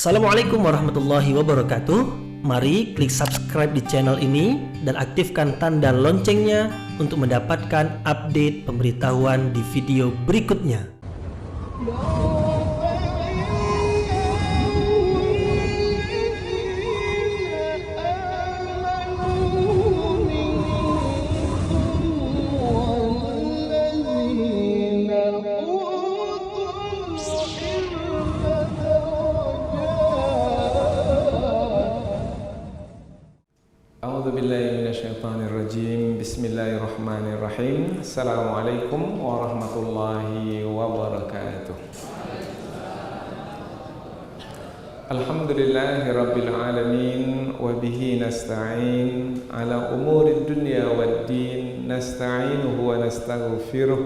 Assalamualaikum warahmatullahi wabarakatuh. Mari klik subscribe di channel ini dan aktifkan tanda loncengnya untuk mendapatkan update pemberitahuan di video berikutnya. A'udzubillahiminasyaitonirrajim. Bismillahirrahmanirrahim. Assalamualaikum warahmatullahi wabarakatuh. Alhamdulillahirabbil alamin wa bihi nasta'in ala umurid dunya waddin. Nasta'inuhu wa nastaghfiruh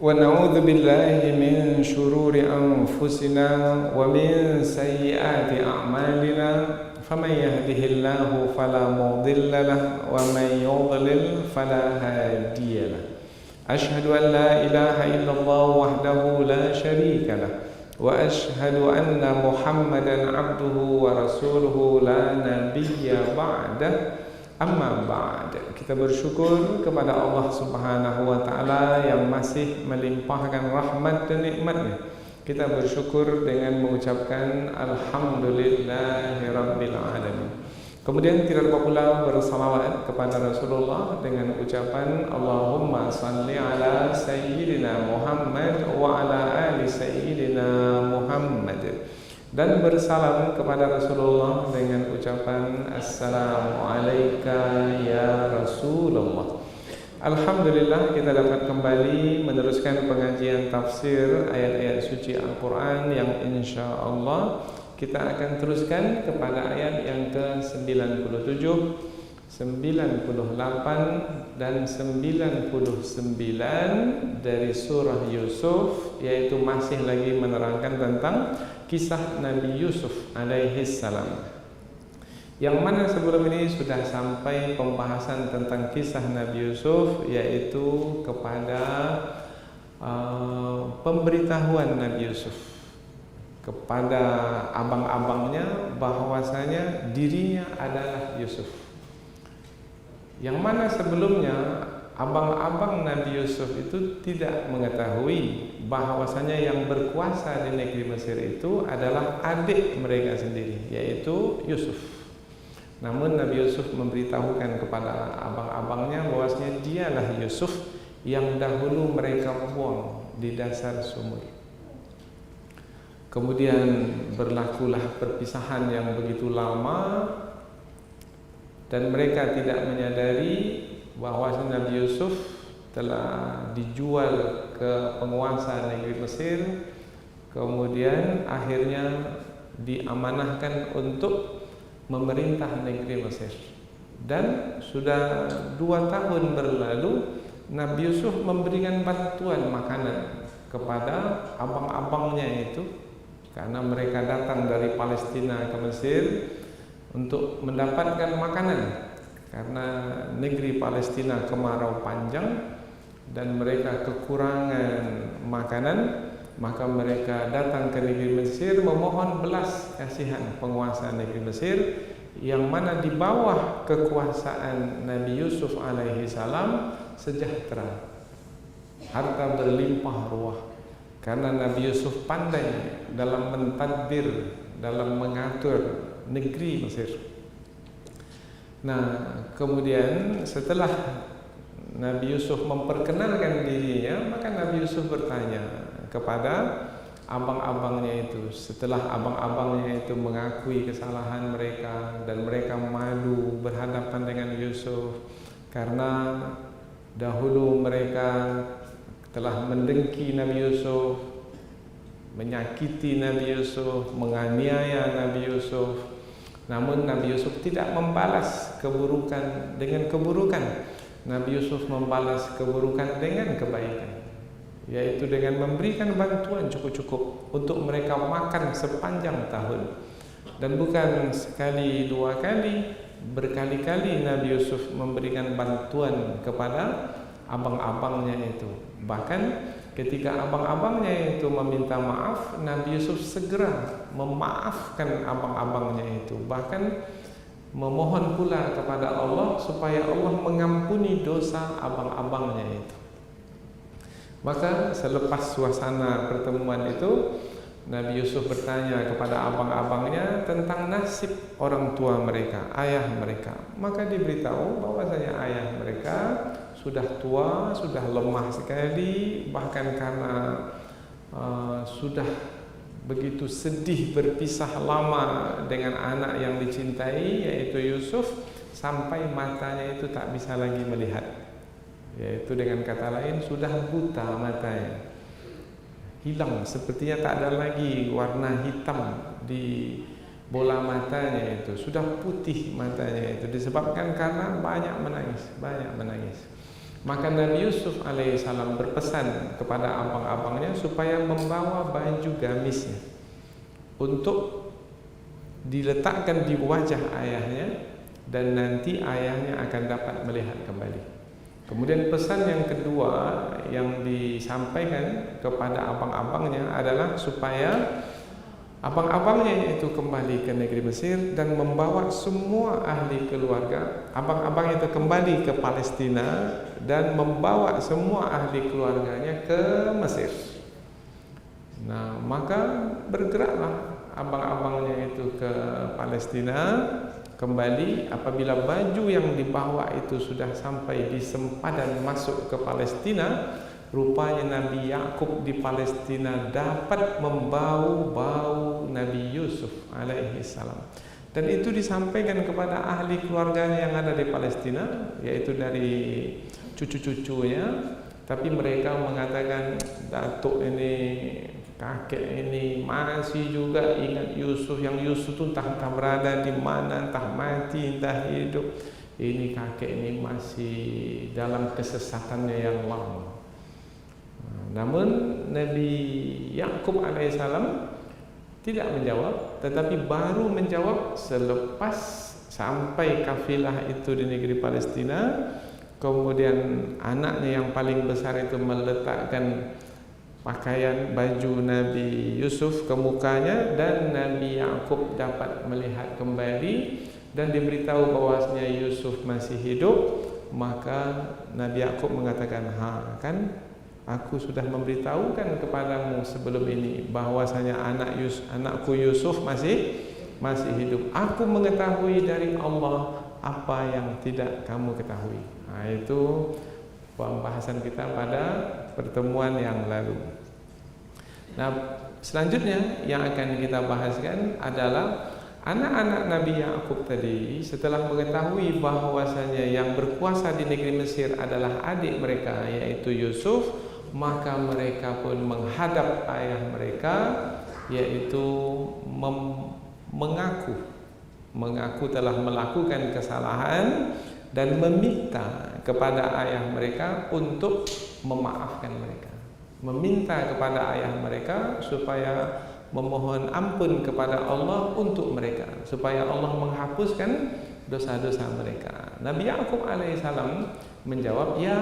wa na'udzu billahi min shururi anfusina wa min sayyiati a'malina. فمن يهده الله فلا مضل له ومن يضلل فلا هادي له أشهد أن لا إله إلا الله وحده لا شريك له وأشهد أن محمدا عبده ورسوله لا نبي بعده. Amma ba'd, kita bersyukur kepada Allah Subhanahu wa taala yang masih melimpahkan rahmat dan nikmat-Nya. Kita bersyukur dengan mengucapkan Alhamdulillahirabbil alamin. Kemudian kita lupa pula bersalawat kepada Rasulullah dengan ucapan Allahumma salli ala sayyidina Muhammad wa ala ali sayyidina Muhammad, dan bersalam kepada Rasulullah dengan ucapan Assalamualaikum ya Rasulullah. Alhamdulillah, kita dapat kembali meneruskan pengajian tafsir ayat-ayat suci Al-Quran yang insya Allah kita akan teruskan kepada ayat yang ke-97, 98 dan 99 dari surah Yusuf, yaitu masih lagi menerangkan tentang kisah Nabi Yusuf alaihi salam. Yang mana sebelum ini sudah sampai pembahasan tentang kisah Nabi Yusuf, yaitu kepada pemberitahuan Nabi Yusuf kepada abang-abangnya bahwasanya dirinya adalah Yusuf. Yang mana sebelumnya abang-abang Nabi Yusuf itu tidak mengetahui bahwasanya yang berkuasa di negeri Mesir itu adalah adik mereka sendiri, yaitu Yusuf. Namun Nabi Yusuf memberitahukan kepada abang-abangnya bahwasanya dialah Yusuf yang dahulu mereka buang di dasar sumur. Kemudian berlakulah perpisahan yang begitu lama dan mereka tidak menyadari bahwasanya Nabi Yusuf telah dijual ke penguasa negeri Mesir. Kemudian akhirnya diamanahkan untuk memerintah negeri Mesir. Dan sudah 2 tahun berlalu, Nabi Yusuf memberikan bantuan makanan kepada abang-abangnya itu, karena mereka datang dari Palestina ke Mesir untuk mendapatkan makanan, karena negeri Palestina kemarau panjang dan mereka kekurangan makanan. Maka mereka datang ke negeri Mesir memohon belas kasihan penguasa negeri Mesir, yang mana di bawah kekuasaan Nabi Yusuf alaihi salam sejahtera, harta berlimpah ruah, karena Nabi Yusuf pandai dalam mentadbir, dalam mengatur negeri Mesir. Nah, kemudian setelah Nabi Yusuf memperkenalkan dirinya, maka Nabi Yusuf bertanya kepada abang-abangnya itu. Setelah abang-abangnya itu mengakui kesalahan mereka dan mereka malu berhadapan dengan Yusuf karena dahulu mereka telah mendengki Nabi Yusuf, menyakiti Nabi Yusuf, menganiaya Nabi Yusuf. Namun Nabi Yusuf tidak membalas keburukan dengan keburukan. Nabi Yusuf membalas keburukan dengan kebaikan, yaitu dengan memberikan bantuan cukup-cukup untuk mereka makan sepanjang tahun. Dan bukan sekali 2 kali, berkali-kali Nabi Yusuf memberikan bantuan kepada abang-abangnya itu. Bahkan ketika abang-abangnya itu meminta maaf, Nabi Yusuf segera memaafkan abang-abangnya itu, bahkan memohon pula kepada Allah supaya Allah mengampuni dosa abang-abangnya itu. Maka selepas suasana pertemuan itu, Nabi Yusuf bertanya kepada abang-abangnya tentang nasib orang tua mereka, ayah mereka. Maka diberitahu bahwasanya ayah mereka sudah tua, sudah lemah sekali, bahkan karena sudah begitu sedih berpisah lama dengan anak yang dicintai, yaitu Yusuf, sampai matanya itu tak bisa lagi melihat. Yaitu dengan kata lain sudah buta matanya, hilang, sepertinya tak ada lagi warna hitam di bola matanya itu, sudah putih matanya itu, disebabkan karena banyak menangis. Maka Nabi Yusuf alaihissalam berpesan kepada abang-abangnya supaya membawa baju gamisnya untuk diletakkan di wajah ayahnya, dan nanti ayahnya akan dapat melihat kembali. Kemudian pesan yang kedua yang disampaikan kepada abang-abangnya adalah supaya abang-abangnya itu kembali ke negeri Mesir dan membawa semua ahli keluarga. Abang-abang itu kembali ke Palestina dan membawa semua ahli keluarganya ke Mesir. Nah, maka bergeraklah abang-abangnya itu ke Palestina kembali. Apabila baju yang dibawa itu sudah sampai di sempadan masuk ke Palestina, rupanya Nabi Yakub di Palestina dapat membau Nabi Yusuf alaihissalam. Dan itu disampaikan kepada ahli keluarganya yang ada di Palestina, yaitu dari cucu-cucunya. Tapi mereka mengatakan, datuk ini, kakek ini masih juga ingat Yusuf, yang Yusuf itu entah berada di mana, entah mati, entah hidup. Ini kakek ini masih dalam kesesatannya yang lama. Namun Nabi Yakub alaihissalam tidak menjawab, tetapi baru menjawab selepas sampai kafilah itu di negeri Palestina. Kemudian anaknya yang paling besar itu meletakkan pakaian baju Nabi Yusuf ke mukanya, dan Nabi Yakub dapat melihat kembali dan diberitahu bahwasanya Yusuf masih hidup. Maka Nabi Yakub mengatakan, kan aku sudah memberitahukan kepadamu sebelum ini bahwasanya anakku Yusuf masih hidup. Aku mengetahui dari Allah apa yang tidak kamu ketahui. Nah, itu pembahasan kita pada pertemuan yang lalu. Nah, selanjutnya yang akan kita bahaskan adalah anak-anak Nabi Yakub tadi setelah mengetahui bahwasanya yang berkuasa di negeri Mesir adalah adik mereka, yaitu Yusuf, maka mereka pun menghadap ayah mereka, yaitu mengaku telah melakukan kesalahan dan meminta kepada ayah mereka untuk memaafkan mereka, meminta kepada ayah mereka supaya memohon ampun kepada Allah untuk mereka, supaya Allah menghapuskan dosa-dosa mereka. Nabi Yakub alaihissalam menjawab, ya,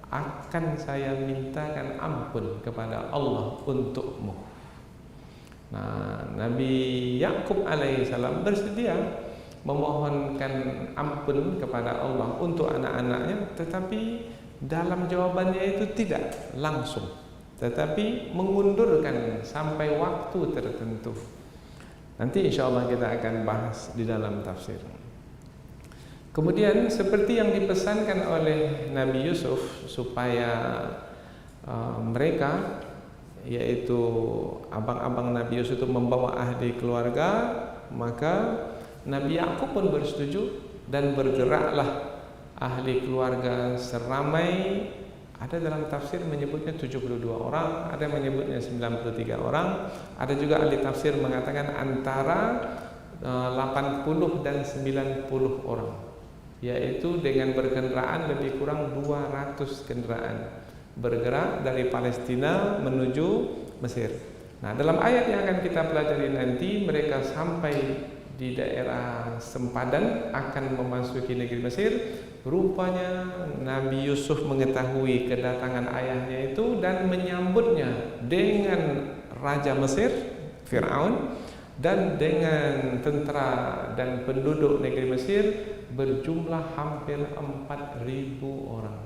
akan saya mintakan ampun kepada Allah untukmu. Nah, Nabi Yakub alaihissalam bersedia memohonkan ampun kepada Allah untuk anak-anaknya, tetapi dalam jawabannya itu tidak langsung, tetapi mengundurkan sampai waktu tertentu. Nanti insyaAllah kita akan bahas di dalam tafsir. Kemudian seperti yang dipesankan oleh Nabi Yusuf supaya mereka, yaitu abang-abang Nabi Yusuf itu membawa ahli keluarga, maka Nabi Yakub pun bersetuju dan bergeraklah ahli keluarga seramai, ada dalam tafsir menyebutnya 72 orang, ada menyebutnya 93 orang, ada juga ahli tafsir mengatakan antara 80 dan 90 orang, yaitu dengan berkendaraan lebih kurang 200 kendaraan bergerak dari Palestina menuju Mesir. Nah, dalam ayat yang akan kita pelajari nanti, mereka sampai di daerah sempadan akan memasuki negeri Mesir. Rupanya Nabi Yusuf mengetahui kedatangan ayahnya itu dan menyambutnya dengan Raja Mesir, Fir'aun, dan dengan tentara dan penduduk negeri Mesir berjumlah hampir 4.000 orang.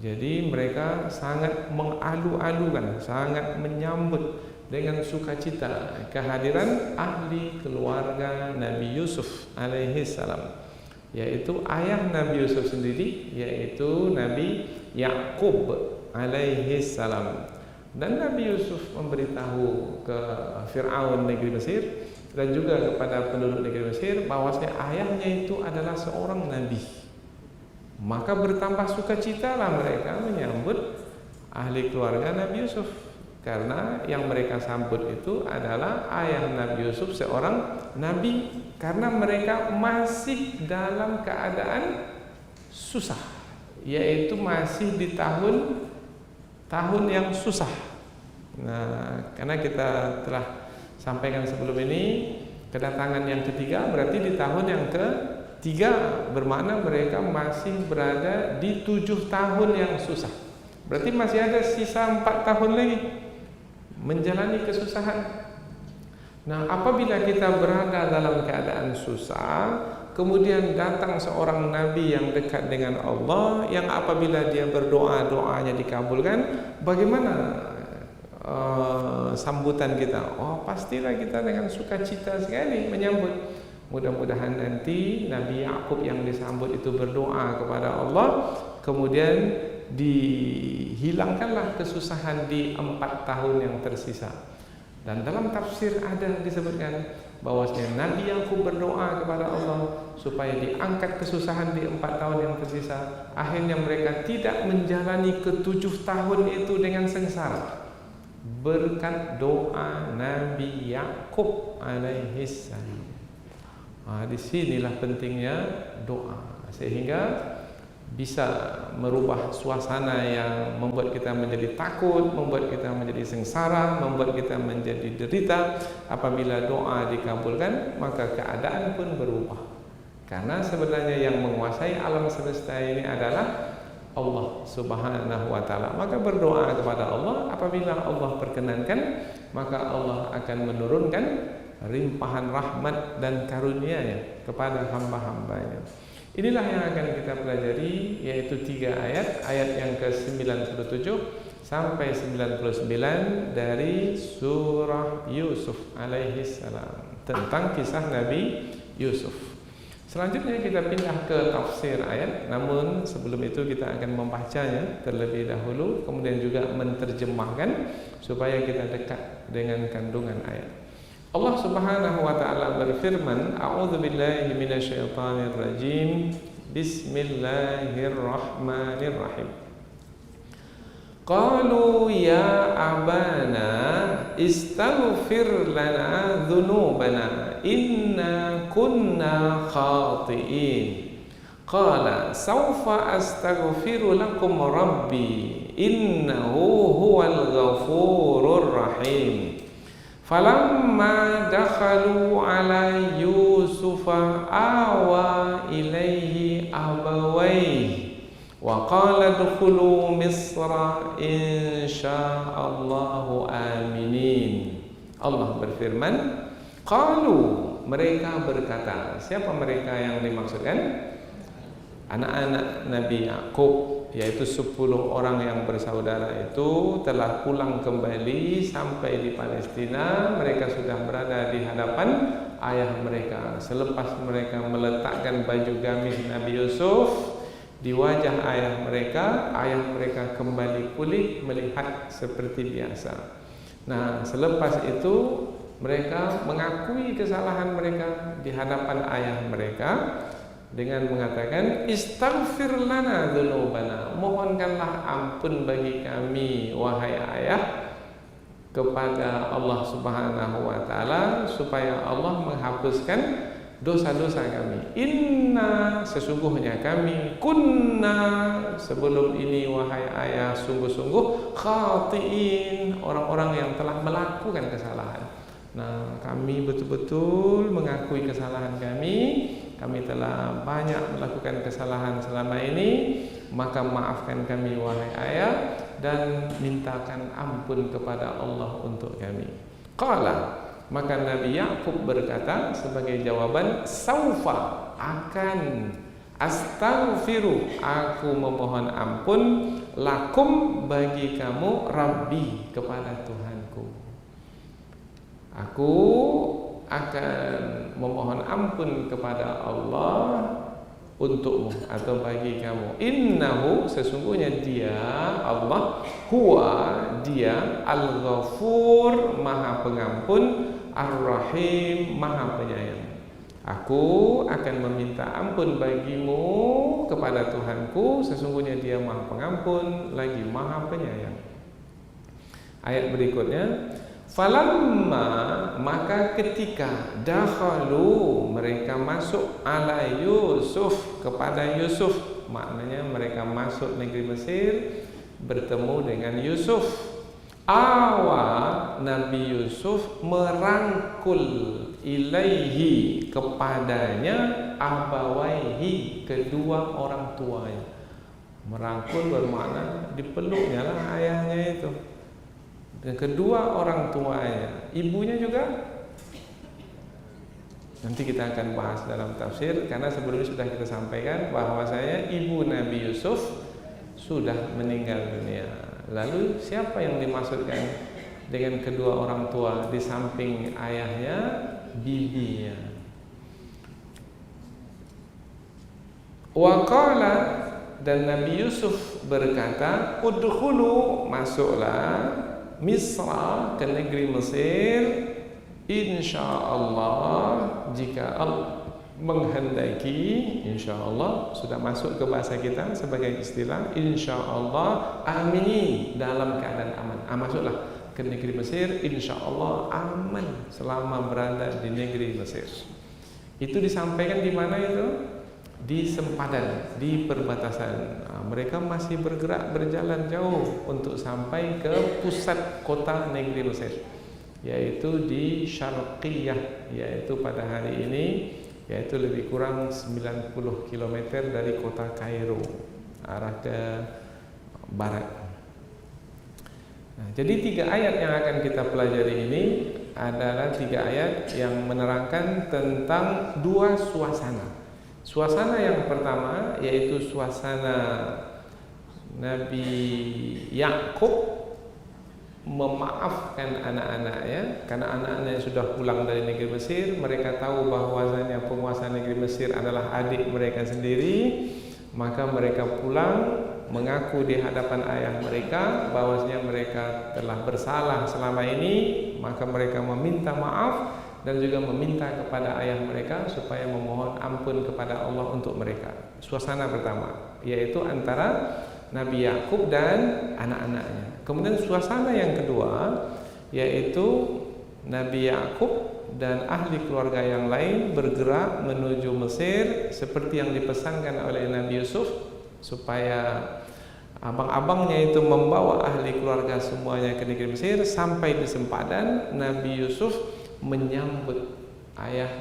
Jadi mereka sangat mengalu-alukan, sangat menyambut dengan sukacita kehadiran ahli keluarga Nabi Yusuf alaihi salam, yaitu ayah Nabi Yusuf sendiri, yaitu Nabi Yakub alaihi salam. Dan Nabi Yusuf memberitahu ke Fir'aun negeri Mesir dan juga kepada penduduk negeri Mesir bahwasanya ayahnya itu adalah seorang nabi. Maka bertambah sukacitalah mereka menyambut ahli keluarga Nabi Yusuf, karena yang mereka sambut itu adalah ayah Nabi Yusuf seorang nabi, karena mereka masih dalam keadaan susah, yaitu masih di tahun yang susah. Nah, karena kita telah sampaikan sebelum ini, kedatangan yang ketiga berarti di tahun yang ketiga, bermakna mereka masih berada di 7 tahun yang susah. Berarti masih ada sisa 4 tahun lagi menjalani kesusahan. Nah, apabila kita berada dalam keadaan susah, kemudian datang seorang nabi yang dekat dengan Allah, yang apabila dia berdoa, doanya dikabulkan, bagaimana sambutan kita? Oh, pastilah kita dengan sukacita sekali menyambut. Mudah-mudahan nanti Nabi Yakub yang disambut itu berdoa kepada Allah, kemudian dihilangkanlah kesusahan di 4 tahun yang tersisa. Dan dalam tafsir ada disebutkan bahwasanya Nabi Yakub berdoa kepada Allah supaya diangkat kesusahan di 4 tahun yang tersisa. Akhirnya mereka tidak menjalani ke-7 tahun itu dengan sengsara, berkat doa Nabi Yakub alaihi salam. Di sinilah pentingnya doa, sehingga bisa merubah suasana yang membuat kita menjadi takut, membuat kita menjadi sengsara, membuat kita menjadi derita. Apabila doa dikabulkan, maka keadaan pun berubah. Karena sebenarnya yang menguasai alam semesta ini adalah Allah Subhanahu wa ta'ala. Maka berdoa kepada Allah, apabila Allah perkenankan, maka Allah akan menurunkan limpahan rahmat dan karunia-Nya kepada hamba-hambanya. Inilah yang akan kita pelajari, yaitu 3 ayat yang ke-97 sampai 99 dari surah Yusuf alaihi salam, tentang kisah Nabi Yusuf. Selanjutnya kita pindah ke tafsir ayat, namun sebelum itu kita akan membacanya terlebih dahulu, kemudian juga menerjemahkan supaya kita dekat dengan kandungan ayat. Allah Subhanahu wa ta'ala berfirman, A'udzubillahi minasyaitonir rajim. Bismillahirrahmanirrahim. Qalu ya abana istaghfir lana dhunubana inna kunna khati'in. Qala sawfa astaghfiru lakum rabbi innahu huwal ghafurur rahim. Falamma dakhalu ala Yusufa awa ilaihi abawaihi wa qala dukhulu Misra insya'allahu aminin. Allah berfirman, qalu, mereka berkata. Siapa mereka yang dimaksudkan? Anak-anak Nabi Yakub, yaitu 10 orang yang bersaudara itu telah pulang kembali sampai di Palestina. Mereka sudah berada di hadapan ayah mereka. Selepas mereka meletakkan baju gamis Nabi Yusuf di wajah ayah mereka kembali pulih, melihat seperti biasa. Nah, selepas itu mereka mengakui kesalahan mereka di hadapan ayah mereka dengan mengatakan, istaghfir lana dzunubana, mohonkanlah ampun bagi kami wahai ayah, kepada Allah Subhanahu wa ta'ala, supaya Allah menghapuskan dosa-dosa kami. Inna, sesungguhnya kami, kunna, sebelum ini wahai ayah, sungguh-sungguh khati'in, orang-orang yang telah melakukan kesalahan. Nah, kami betul-betul mengakui kesalahan kami. Kami telah banyak melakukan kesalahan selama ini. Maka maafkan kami wahai ayah, dan mintakan ampun kepada Allah untuk kami. Qala, maka Nabi Yakub berkata sebagai jawaban, saufa, akan, astaghfiru, aku memohon ampun, lakum, bagi kamu, Rabbi, kepada Tuhanku. Aku akan memohon ampun kepada Allah untukmu atau bagi kamu. Innahu, sesungguhnya dia, Allah, huwa, dia, Al-Ghafur, maha pengampun, Ar-Rahim, maha penyayang. Aku akan meminta ampun bagimu kepada Tuhanku, sesungguhnya dia maha pengampun lagi maha penyayang. Ayat berikutnya, falamma, maka ketika dakhalu, mereka masuk ala Yusuf, kepada Yusuf, maknanya mereka masuk negeri Mesir bertemu dengan Yusuf. Awa, Nabi Yusuf merangkul ilaihi, kepadanya, abawaihi, kedua orang tuanya. Merangkul bermakna dipeluknya lah ayahnya itu, dan kedua orang tuanya, ibunya juga. Nanti kita akan bahas dalam tafsir, karena sebelumnya sudah kita sampaikan bahwasanya ibu Nabi Yusuf sudah meninggal dunia. Lalu siapa yang dimaksudkan dengan kedua orang tua di samping ayahnya? Bibinya. Wa qala, dan Nabi Yusuf berkata, udkhulu, masuklah, Misra, ke negeri Mesir, insyaallah, jika Allah menghendaki. Insyaallah sudah masuk ke bahasa kita sebagai istilah, insyaallah, amini, dalam keadaan aman. Masuklah ke negeri Mesir, insyaallah aman selama berada di negeri Mesir. Itu disampaikan di mana itu? Di sempadan, di perbatasan. Mereka masih bergerak, berjalan jauh untuk sampai ke pusat kota negeri Mesir, yaitu di Syarqiyah, yaitu pada hari ini, yaitu lebih kurang 90 km dari kota Kairo, arah ke barat. Nah, jadi 3 ayat yang akan kita pelajari ini adalah 3 ayat yang menerangkan tentang 2 suasana. Suasana yang pertama yaitu suasana Nabi Yakub memaafkan anak-anaknya, karena anak-anaknya sudah pulang dari negeri Mesir. Mereka tahu bahwasanya penguasa negeri Mesir adalah adik mereka sendiri, maka mereka pulang mengaku di hadapan ayah mereka bahwasanya mereka telah bersalah selama ini. Maka mereka meminta maaf dan juga meminta kepada ayah mereka supaya memohon ampun kepada Allah untuk mereka. Suasana pertama yaitu antara Nabi Yakub dan anak-anaknya. Kemudian suasana yang kedua yaitu Nabi Yakub dan ahli keluarga yang lain bergerak menuju Mesir seperti yang dipesankan oleh Nabi Yusuf, supaya abang-abangnya itu membawa ahli keluarga semuanya ke negeri Mesir. Sampai di sempadan, Nabi Yusuf menyambut ayah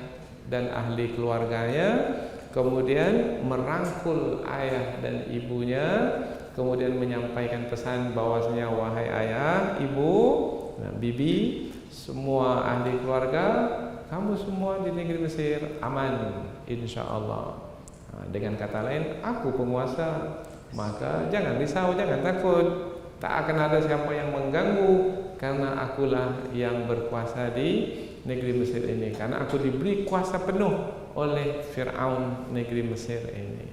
dan ahli keluarganya, kemudian merangkul ayah dan ibunya, kemudian menyampaikan pesan bahwasanya wahai ayah, ibu, bibi, semua ahli keluarga, kamu semua di negeri Mesir aman insyaallah. Dengan kata lain, aku penguasa, maka jangan risau, jangan takut, tak akan ada siapa yang mengganggu, karena akulah yang berkuasa di negeri Mesir ini, karena aku diberi kuasa penuh oleh Fir'aun negeri Mesir ini.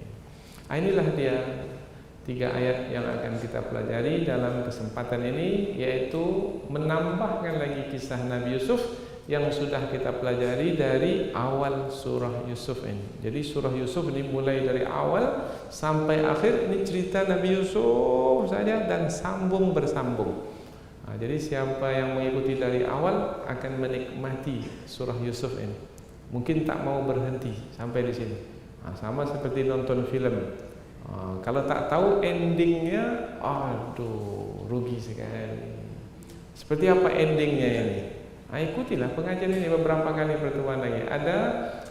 Inilah dia 3 ayat yang akan kita pelajari dalam kesempatan ini, yaitu menambahkan lagi kisah Nabi Yusuf yang sudah kita pelajari dari awal surah Yusuf ini. Jadi surah Yusuf ini mulai dari awal sampai akhir, ini cerita Nabi Yusuf saja dan sambung bersambung. Jadi siapa yang mengikuti dari awal akan menikmati surah Yusuf ini. Mungkin tak mau berhenti sampai di sini. Sama seperti nonton film. Kalau tak tahu endingnya, aduh, rugi sekali. Seperti apa endingnya ini? Ikutilah pengajian ini beberapa kali pertemuan lagi. Ada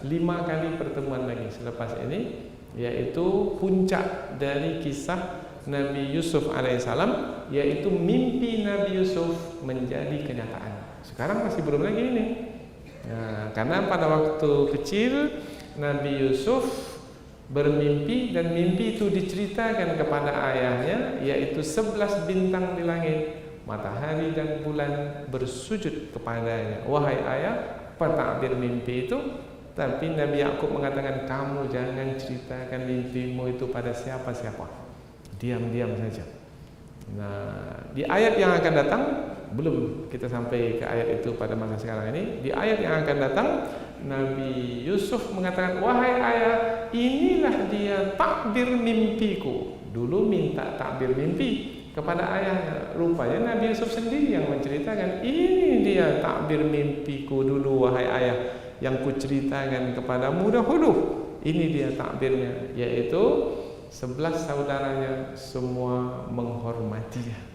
5 kali pertemuan lagi selepas ini, yaitu puncak dari kisah Nabi Yusuf alaihissalam, yaitu mimpi Nabi Yusuf menjadi kenyataan. Sekarang masih belum lagi ini. Nah, karena pada waktu kecil Nabi Yusuf bermimpi, dan mimpi itu diceritakan kepada ayahnya, yaitu 11 bintang di langit, matahari dan bulan bersujud kepadanya. Wahai ayah, apa takbir mimpi itu? Tapi Nabi Yakub mengatakan, kamu jangan ceritakan mimpimu itu pada siapa-siapa, diam-diam saja. Nah, di ayat yang akan datang, belum kita sampai ke ayat itu pada masa sekarang ini. Di ayat yang akan datang, Nabi Yusuf mengatakan, wahai ayah, inilah dia takbir mimpiku. Dulu minta takbir mimpi kepada ayahnya. Rupanya Nabi Yusuf sendiri yang menceritakan, ini dia takbir mimpiku dulu wahai ayah, yang kuceritakan kepadamu dahulu. Ini dia takbirnya, yaitu 11 saudaranya semua menghormatinya.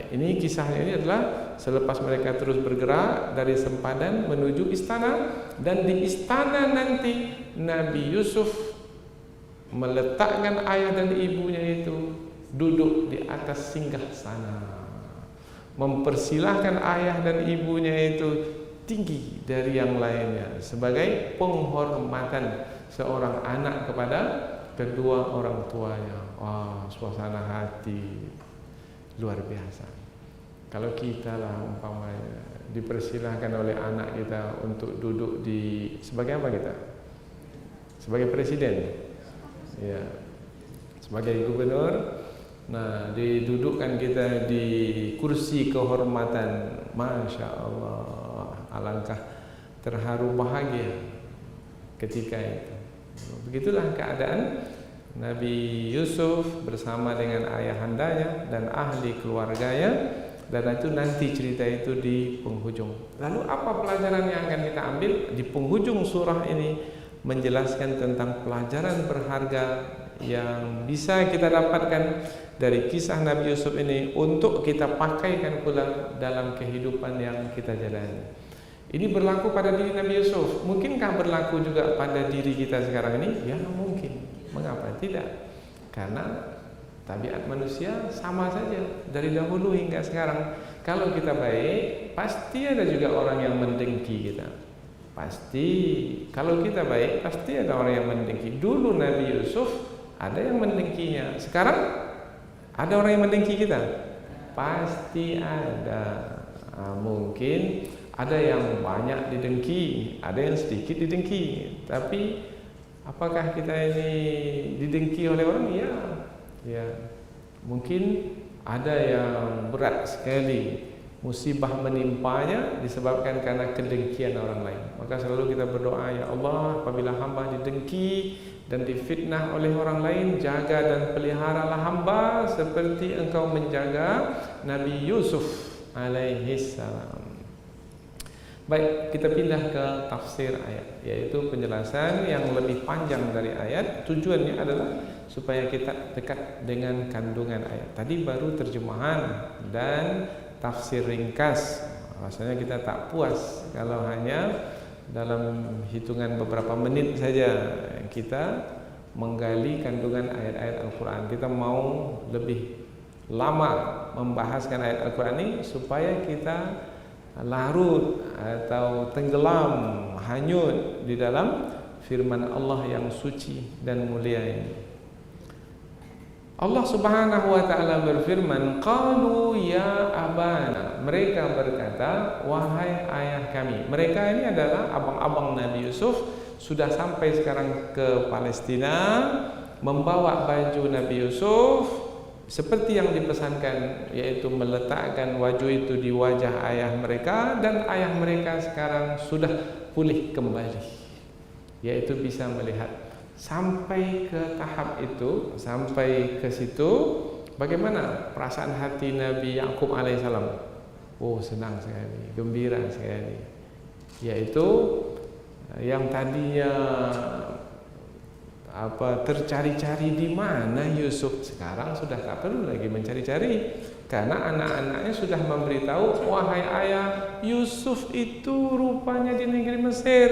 Ini kisahnya ini adalah selepas mereka terus bergerak dari sempadan menuju istana, dan di istana nanti Nabi Yusuf meletakkan ayah dan ibunya itu duduk di atas singgasana, mempersilahkan ayah dan ibunya itu tinggi dari yang lainnya sebagai penghormatan seorang anak kepada kedua orang tuanya. Wah, suasana hati luar biasa. Kalau kita lah umpamanya dipersilahkan oleh anak kita untuk duduk di sebagai apa kita? Sebagai presiden, ya, sebagai gubernur. Nah, didudukkan kita di kursi kehormatan, masya Allah, alangkah terharu bahagia ketika itu. Begitulah keadaan Nabi Yusuf bersama dengan ayahandanya dan ahli keluarganya, dan itu nanti cerita itu di penghujung. Lalu apa pelajaran yang akan kita ambil? Di penghujung surah ini menjelaskan tentang pelajaran berharga yang bisa kita dapatkan dari kisah Nabi Yusuf ini untuk kita pakaikan pula dalam kehidupan yang kita jalani. Ini berlaku pada diri Nabi Yusuf. Mungkinkah berlaku juga pada diri kita sekarang ini? Ya, mungkin. Mengapa tidak? Karena tabiat manusia sama saja dari dahulu hingga sekarang. Kalau kita baik, pasti ada juga orang yang mendengki kita. Pasti. Kalau kita baik, pasti ada orang yang mendengki. Dulu Nabi Yusuf ada yang mendengkinya. Sekarang ada orang yang mendengki kita? Pasti ada. Mungkin ada yang banyak didengki, ada yang sedikit didengki. Tapi apakah kita ini didengki oleh orang? Ya. Mungkin ada yang berat sekali musibah menimpanya disebabkan karena kedengkian orang lain. Maka selalu kita berdoa, ya Allah, apabila hamba didengki dan difitnah oleh orang lain, jaga dan peliharalah hamba seperti engkau menjaga Nabi Yusuf alaihi salam. Baik, kita pindah ke tafsir ayat, yaitu penjelasan yang lebih panjang dari ayat. Tujuannya adalah supaya kita dekat dengan kandungan ayat. Tadi baru terjemahan dan tafsir ringkas. Rasanya kita tak puas kalau hanya dalam hitungan beberapa menit saja kita menggali kandungan ayat-ayat Al-Quran. Kita mau lebih lama membahaskan ayat Al-Quran ini supaya kita larut atau tenggelam, hanyut di dalam firman Allah yang suci dan mulia ini. Allah Subhanahu wa taala berfirman, qalu ya abana. Mereka berkata, wahai ayah kami. Mereka ini adalah abang-abang Nabi Yusuf, sudah sampai sekarang ke Palestina, membawa baju Nabi Yusuf seperti yang dipesankan, yaitu meletakkan baju itu di wajah ayah mereka, dan ayah mereka sekarang sudah pulih kembali, yaitu bisa melihat. Sampai ke tahap itu, sampai ke situ, bagaimana perasaan hati Nabi Yakub alaihissalam? Oh, senang sekali, gembira sekali. Yaitu yang tadinya tercari-cari di mana Yusuf. Sekarang sudah tak perlu lagi mencari-cari, karena anak-anaknya sudah memberitahu, wahai ayah, Yusuf itu rupanya di negeri Mesir,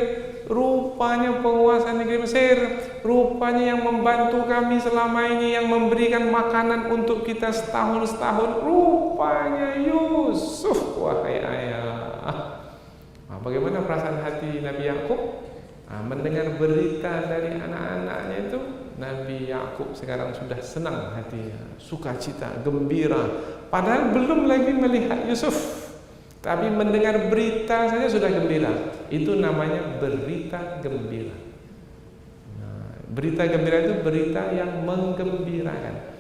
rupanya penguasa negeri Mesir, rupanya yang membantu kami selama ini, yang memberikan makanan untuk kita setahun-setahun, rupanya Yusuf, wahai ayah. Bagaimana perasaan hati Nabi Yakub mendengar berita dari anak-anaknya itu? Nabi Yakub sekarang sudah senang hatinya, sukacita, gembira. Padahal belum lagi melihat Yusuf, tapi mendengar berita saja sudah gembira. Itu namanya berita gembira. Berita gembira itu berita yang menggembirakan.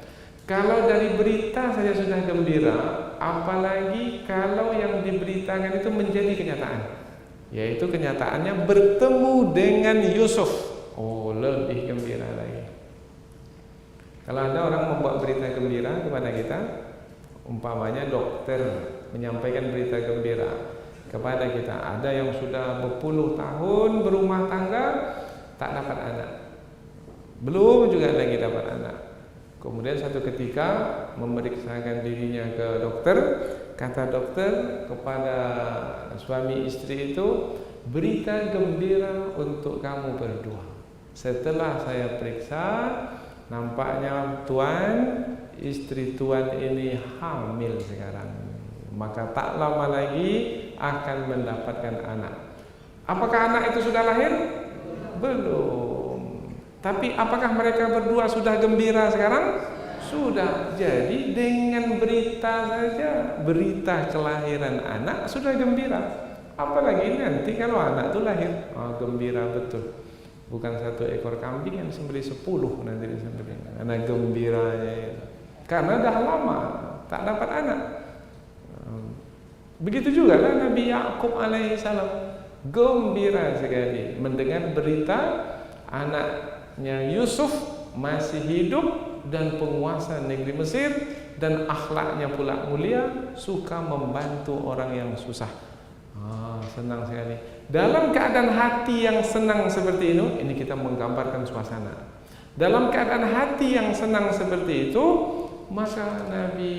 Kalau dari berita saja sudah gembira, apalagi kalau yang diberitakan itu menjadi kenyataan, yaitu kenyataannya bertemu dengan Yusuf. Oh, lebih gembira lagi. Kalau ada orang membawa berita gembira kepada kita, umpamanya dokter menyampaikan berita gembira kepada kita, ada yang sudah berpuluh tahun berumah tangga tak dapat anak, belum juga lagi dapat anak. Kemudian satu ketika memeriksakan dirinya ke dokter, kata dokter kepada suami istri itu, berita gembira untuk kamu berdua. Setelah saya periksa, nampaknya tuan, istri tuan ini hamil sekarang, maka tak lama lagi akan mendapatkan anak. Apakah anak itu sudah lahir? Belum. Tapi apakah mereka berdua sudah gembira sekarang? Sudah. Jadi dengan berita saja, berita kelahiran anak sudah gembira. Apalagi nanti kalau anak itu lahir, gembira betul. Bukan 1 ekor kambing yang disembelih 10 nanti disembelih. Karena gembiranya itu. Karena dah lama tak dapat anak. Begitu juga kan Nabi Yakub alaihissalam, gembira sekali mendengar berita anaknya Yusuf masih hidup dan penguasa negeri Mesir, dan akhlaknya pula mulia, suka membantu orang yang susah. Senang sekali. Dalam keadaan hati yang senang seperti ini kita menggambarkan suasana. Dalam keadaan hati yang senang seperti itu, maka Nabi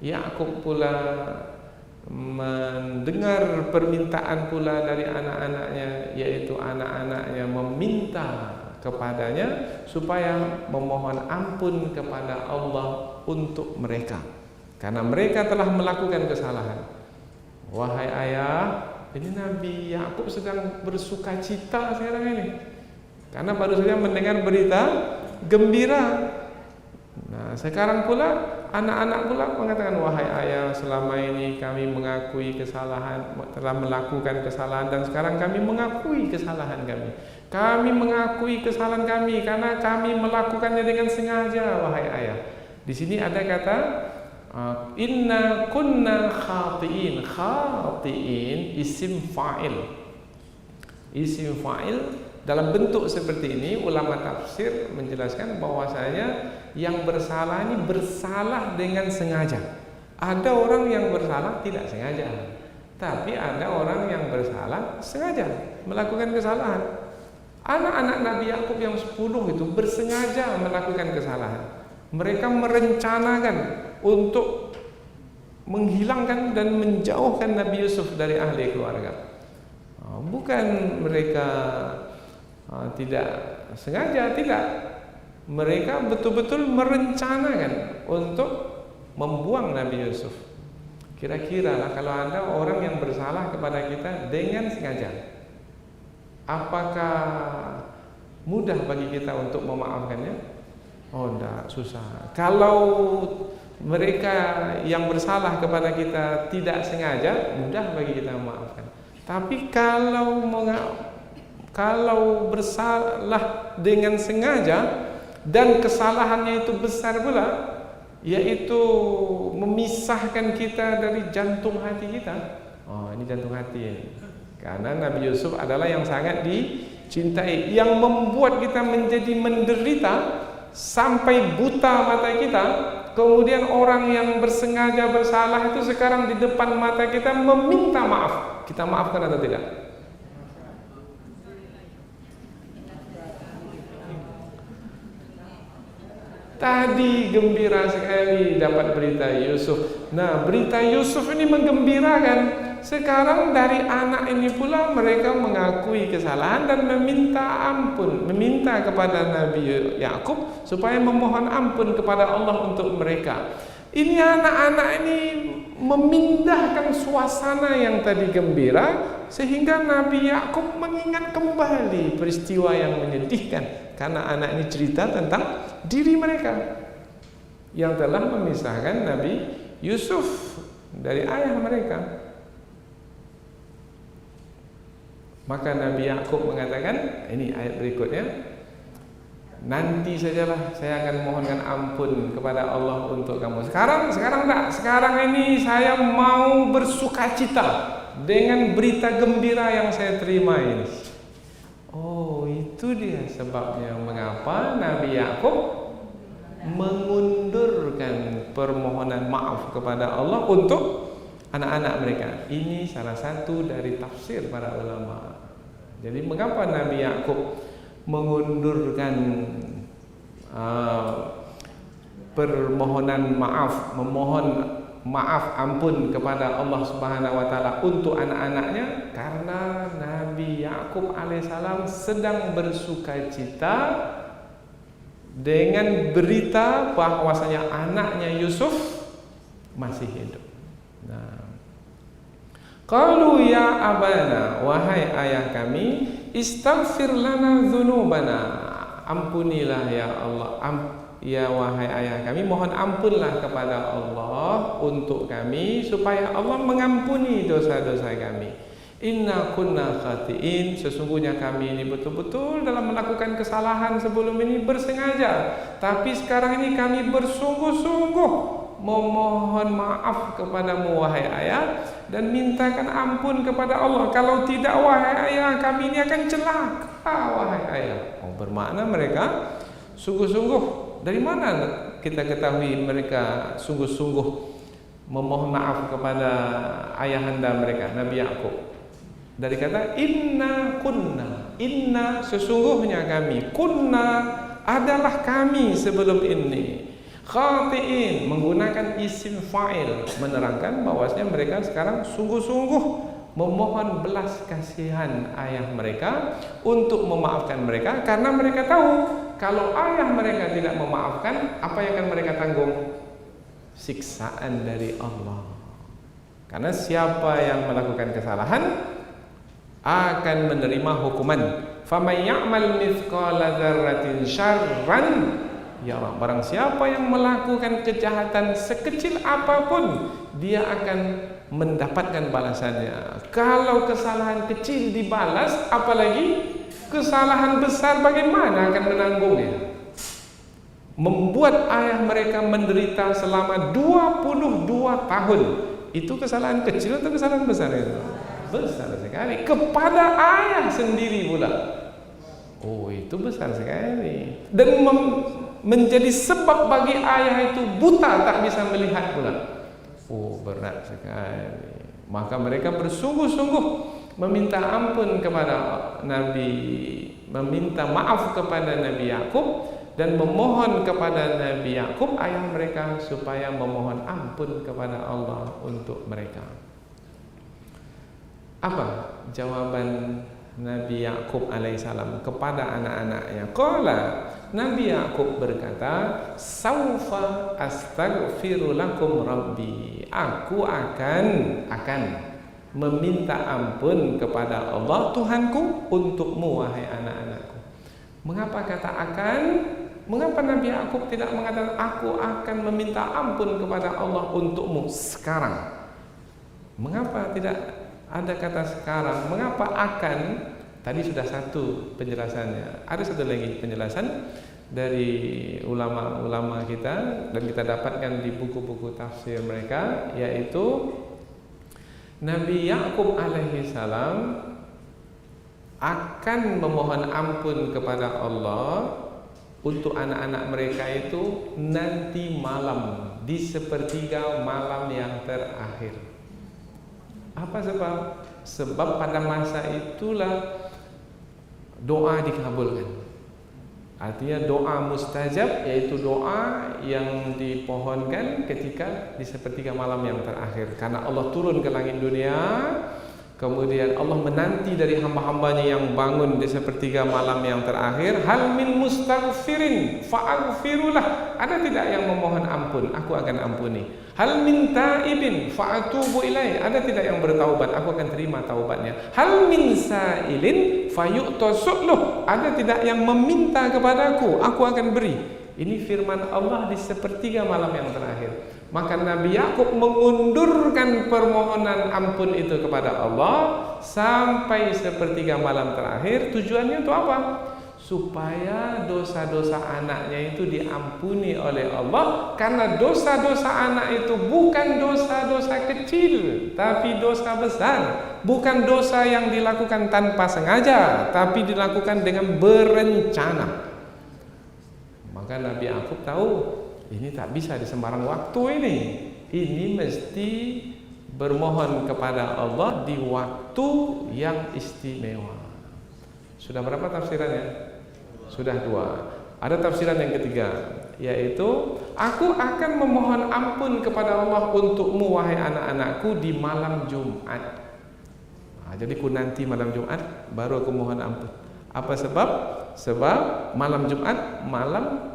Yakub pula mendengar permintaan pula dari anak-anaknya, yaitu anak-anaknya meminta kepadanya supaya memohon ampun kepada Allah untuk mereka, karena mereka telah melakukan kesalahan. Wahai ayah, ini Nabi Yakub sedang bersuka cita sekarang ini, karena baru saja mendengar berita gembira. Nah, sekarang pula anak-anak pula mengatakan, wahai ayah, selama ini kami mengakui kesalahan, telah melakukan kesalahan, dan sekarang kami mengakui kesalahan kami. Kami mengakui kesalahan kami karena kami melakukannya dengan sengaja, wahai ayah. Di sini ada kata inna kunna khati'in. Khati'in isim fa'il. Isim fa'il dalam bentuk seperti ini, ulama tafsir menjelaskan bahwasanya yang bersalah ini bersalah dengan sengaja. Ada orang yang bersalah tidak sengaja, tapi ada orang yang bersalah sengaja melakukan kesalahan. Anak-anak Nabi Yakub yang 10 itu bersengaja melakukan kesalahan. Mereka merencanakan untuk menghilangkan dan menjauhkan Nabi Yusuf dari ahli keluarga. Bukan mereka tidak sengaja, tidak. Mereka betul-betul merencanakan untuk membuang Nabi Yusuf. Kira-kira lah kalau ada orang yang bersalah kepada kita dengan sengaja, apakah mudah bagi kita untuk memaafkannya? Oh, enggak, susah. Kalau mereka yang bersalah kepada kita tidak sengaja, mudah bagi kita memaafkan. Tapi kalau bersalah dengan sengaja dan kesalahannya itu besar pula, yaitu memisahkan kita dari jantung hati kita. Oh, ini jantung hati ini. Karena Nabi Yusuf adalah yang sangat dicintai, yang membuat kita menjadi menderita sampai buta mata kita. Kemudian orang yang bersengaja bersalah itu sekarang di depan mata kita meminta maaf. Kita maafkan atau tidak? Tadi gembira sekali dapat berita Yusuf. Nah, berita Yusuf ini menggembirakan. Sekarang dari anak ini pula mereka mengakui kesalahan dan meminta ampun, meminta kepada Nabi Yakub supaya memohon ampun kepada Allah untuk mereka. Ini anak-anak ini memindahkan suasana yang tadi gembira sehingga Nabi Yakub mengingat kembali peristiwa yang menyedihkan karena anak ini cerita tentang diri mereka yang telah memisahkan Nabi Yusuf dari ayah mereka. Maka Nabi Yakub mengatakan, ini ayat berikutnya, nanti sajalah saya akan mohonkan ampun kepada Allah untuk kamu. Sekarang tak. Sekarang ini saya mau bersukacita dengan berita gembira yang saya terima ini. Oh, itu dia sebabnya mengapa Nabi Yakub mengundurkan permohonan maaf kepada Allah untuk anak-anak mereka. Ini salah satu dari tafsir para ulama. Jadi mengapa Nabi Yakub mengundurkan permohonan maaf, memohon maaf ampun kepada Allah Subhanahu wa taala untuk anak-anaknya? Karena Nabi Yakub alaihissalam sedang bersukacita dengan berita bahwasanya anaknya Yusuf masih hidup. Nah, qalu ya abana, wahai ayah kami, istaghfir lana dzunubana, ampunilah ya Allah, ya wahai ayah kami, mohon ampunlah kepada Allah untuk kami supaya Allah mengampuni dosa-dosa kami. Inna kunna khatiin, sesungguhnya kami ini betul-betul dalam melakukan kesalahan sebelum ini bersengaja, tapi sekarang ini kami bersungguh-sungguh memohon maaf kepadamu wahai ayah dan mintakan ampun kepada Allah. Kalau tidak wahai ayah, kami ini akan celaka wahai ayah. Oh, bermakna mereka sungguh-sungguh. Dari mana kita ketahui mereka sungguh-sungguh memohon maaf kepada ayahanda mereka, Nabi Yakub? Dari kata inna kunna, inna sesungguhnya kami, kunna adalah kami sebelum ini, khatiin menggunakan isim fa'il, menerangkan bahwasanya mereka sekarang sungguh-sungguh memohon belas kasihan ayah mereka untuk memaafkan mereka, karena mereka tahu kalau ayah mereka tidak memaafkan, apa yang akan mereka tanggung? Siksaan dari Allah. Karena siapa yang melakukan kesalahan akan menerima hukuman. Faman ya'mal mithqala dzarratin syarran yara, barang siapa yang melakukan kejahatan sekecil apapun, dia akan mendapatkan balasannya. Kalau kesalahan kecil dibalas, apalagi kesalahan besar bagaimana akan menanggungnya? Membuat ayah mereka menderita selama 22 tahun. Itu kesalahan kecil atau kesalahan besar itu? Besar sekali. Kepada ayah sendiri pula. Oh, itu besar sekali. Dan menjadi sebab bagi ayah itu buta, tak bisa melihat pula. Oh, berat sekali. Maka mereka bersungguh-sungguh meminta ampun kepada Nabi, meminta maaf kepada Nabi Yakub, dan memohon kepada Nabi Yakub ayah mereka supaya memohon ampun kepada Allah untuk mereka. Apa jawaban Nabi Yakub alaihissalam kepada anak-anaknya? Qala, Nabi Yakub berkata, saufa astaghfiru lakum rabbi, aku akan meminta ampun kepada Allah Tuhanku untukmu wahai anak-anakku. Mengapa kata akan? Mengapa Nabi Yakub tidak mengatakan aku akan meminta ampun kepada Allah untukmu sekarang? Mengapa tidak ada kata sekarang? Mengapa akan? Tadi sudah satu penjelasannya. Ada satu lagi penjelasan dari ulama-ulama kita dan kita dapatkan di buku-buku tafsir mereka, yaitu Nabi Yakub alaihissalam akan memohon ampun kepada Allah untuk anak-anak mereka itu nanti malam, di sepertiga malam yang terakhir. Apa sebab? Sebab pada masa itulah doa dikabulkan. Artinya doa mustajab, yaitu doa yang dipohonkan ketika di sepertiga malam yang terakhir. Karena Allah turun ke langit dunia, kemudian Allah menanti dari hamba-hambanya yang bangun di sepertiga malam yang terakhir. Hal min mustaghfirin fa'aghfirulah. Ada tidak yang memohon ampun? Aku akan ampuni. Hal min taibin fa'atubu ilaih. Ada tidak yang bertaubat? Aku akan terima taubatnya. Hal min sa'ilin fayu'tasu'luh. Ada tidak yang meminta kepadaku? Aku akan beri. Ini firman Allah di sepertiga malam yang terakhir. Maka Nabi Yakub mengundurkan permohonan ampun itu kepada Allah sampai sepertiga malam terakhir. Tujuannya untuk apa? Supaya dosa-dosa anaknya itu diampuni oleh Allah. Karena dosa-dosa anak itu bukan dosa-dosa kecil, tapi dosa besar. Bukan dosa yang dilakukan tanpa sengaja, tapi dilakukan dengan berencana. Maka Nabi Yakub tahu, ini tak bisa di sembarang waktu ini. Ini mesti bermohon kepada Allah di waktu yang istimewa. Sudah berapa tafsirannya? Sudah 2. Ada tafsiran yang ketiga, yaitu aku akan memohon ampun kepada Allah untukmu wahai anak-anakku di malam Jumat. Jadi ku nanti malam Jumat baru aku mohon ampun. Apa sebab? Sebab malam Jumat malam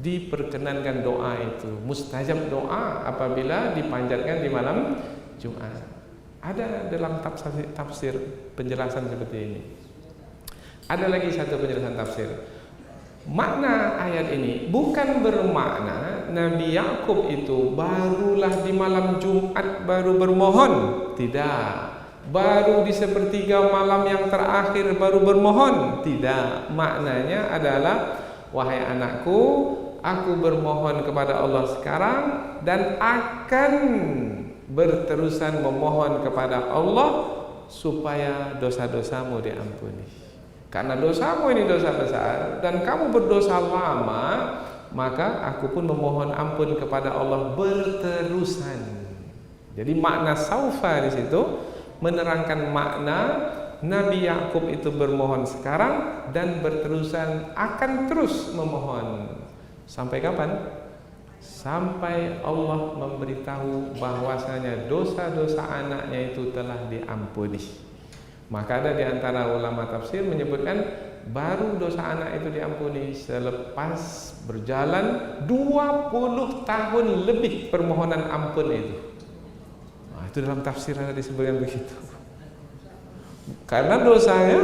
diperkenankan doa itu, mustajab doa apabila dipanjatkan di malam Jumat. Ada dalam tafsir penjelasan seperti ini. Ada lagi satu penjelasan tafsir. Makna ayat ini bukan bermakna Nabi Yakub itu barulah di malam Jumat baru bermohon. Tidak. Baru di sepertiga malam yang terakhir baru bermohon. Tidak. Maknanya adalah, wahai anakku, aku bermohon kepada Allah sekarang dan akan berterusan memohon kepada Allah supaya dosa-dosamu diampuni. Karena dosamu ini dosa besar dan kamu berdosa lama, maka aku pun memohon ampun kepada Allah berterusan. Jadi makna saufa di situ menerangkan makna Nabi Yakub itu bermohon sekarang dan berterusan akan terus memohon. Sampai kapan? Sampai Allah memberitahu bahwasanya dosa-dosa anaknya itu telah diampuni. Maka ada di antara ulama tafsir menyebutkan baru dosa anak itu diampuni selepas berjalan 20 tahun lebih permohonan ampun itu. Itu dalam tafsir ada disebutkan begitu. Karena dosanya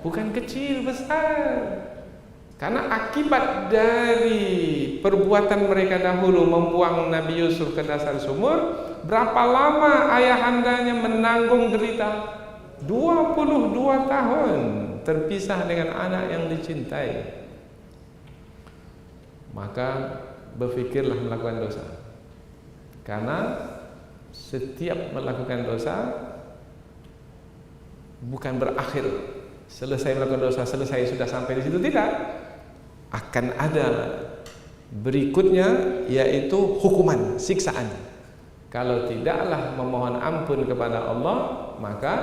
bukan kecil, besar. Karena akibat dari perbuatan mereka dahulu membuang Nabi Yusuf ke dasar sumur, berapa lama ayahandanya menanggung derita? 22 tahun terpisah dengan anak yang dicintai. Maka berfikirlah melakukan dosa. Karena setiap melakukan dosa bukan berakhir selesai melakukan dosa, selesai sudah sampai di situ, tidak. Akan ada berikutnya, yaitu hukuman, siksaan. Kalau tidaklah memohon ampun kepada Allah, maka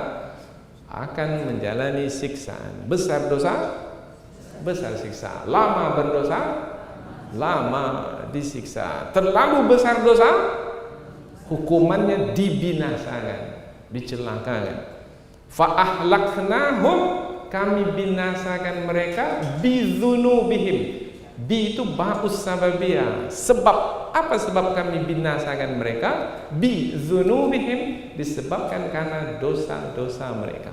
akan menjalani siksaan. Besar dosa, besar siksa. Lama berdosa, lama disiksa. Terlalu besar dosa, hukumannya dibinasakan, dicelakakan. Fa'ahlaknahum, kami binasakan mereka bidzunubihim. Bi itu ba'us sababiyah. Sebab apa sebab kami binasakan mereka? Bidzunubihim, disebabkan karena dosa-dosa mereka.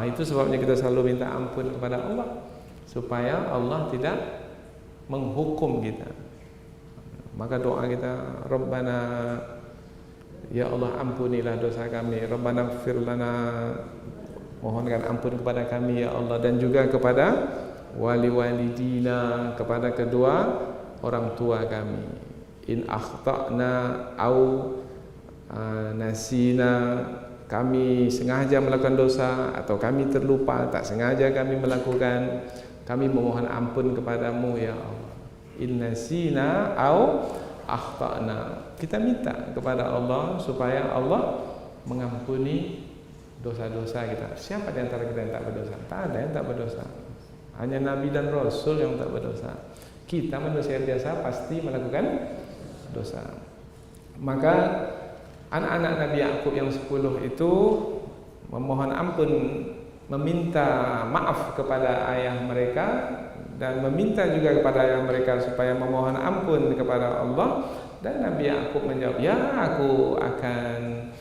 Itu sebabnya kita selalu minta ampun kepada Allah, supaya Allah tidak menghukum kita. Maka doa kita, Rabbana, ya Allah ampunilah dosa kami. Rabbana ighfir lana, mohonkan ampun kepada kami ya Allah, dan juga kepada wali-walidina, kepada kedua orang tua kami. In akhtana au nasina, kami sengaja melakukan dosa atau kami terlupa, tak sengaja kami melakukan, kami memohon ampun kepadamu ya Allah. In nasina au akhtana, kita minta kepada Allah supaya Allah mengampuni dosa-dosa kita. Siapa di antara kita yang tak berdosa? Tak ada yang tak berdosa. Hanya Nabi dan Rasul yang tak berdosa. Kita manusia biasa pasti melakukan dosa. Maka anak-anak Nabi Yakub yang 10 itu memohon ampun, meminta maaf kepada ayah mereka dan meminta juga kepada ayah mereka supaya memohon ampun kepada Allah. Dan Nabi Yakub menjawab, ya aku akan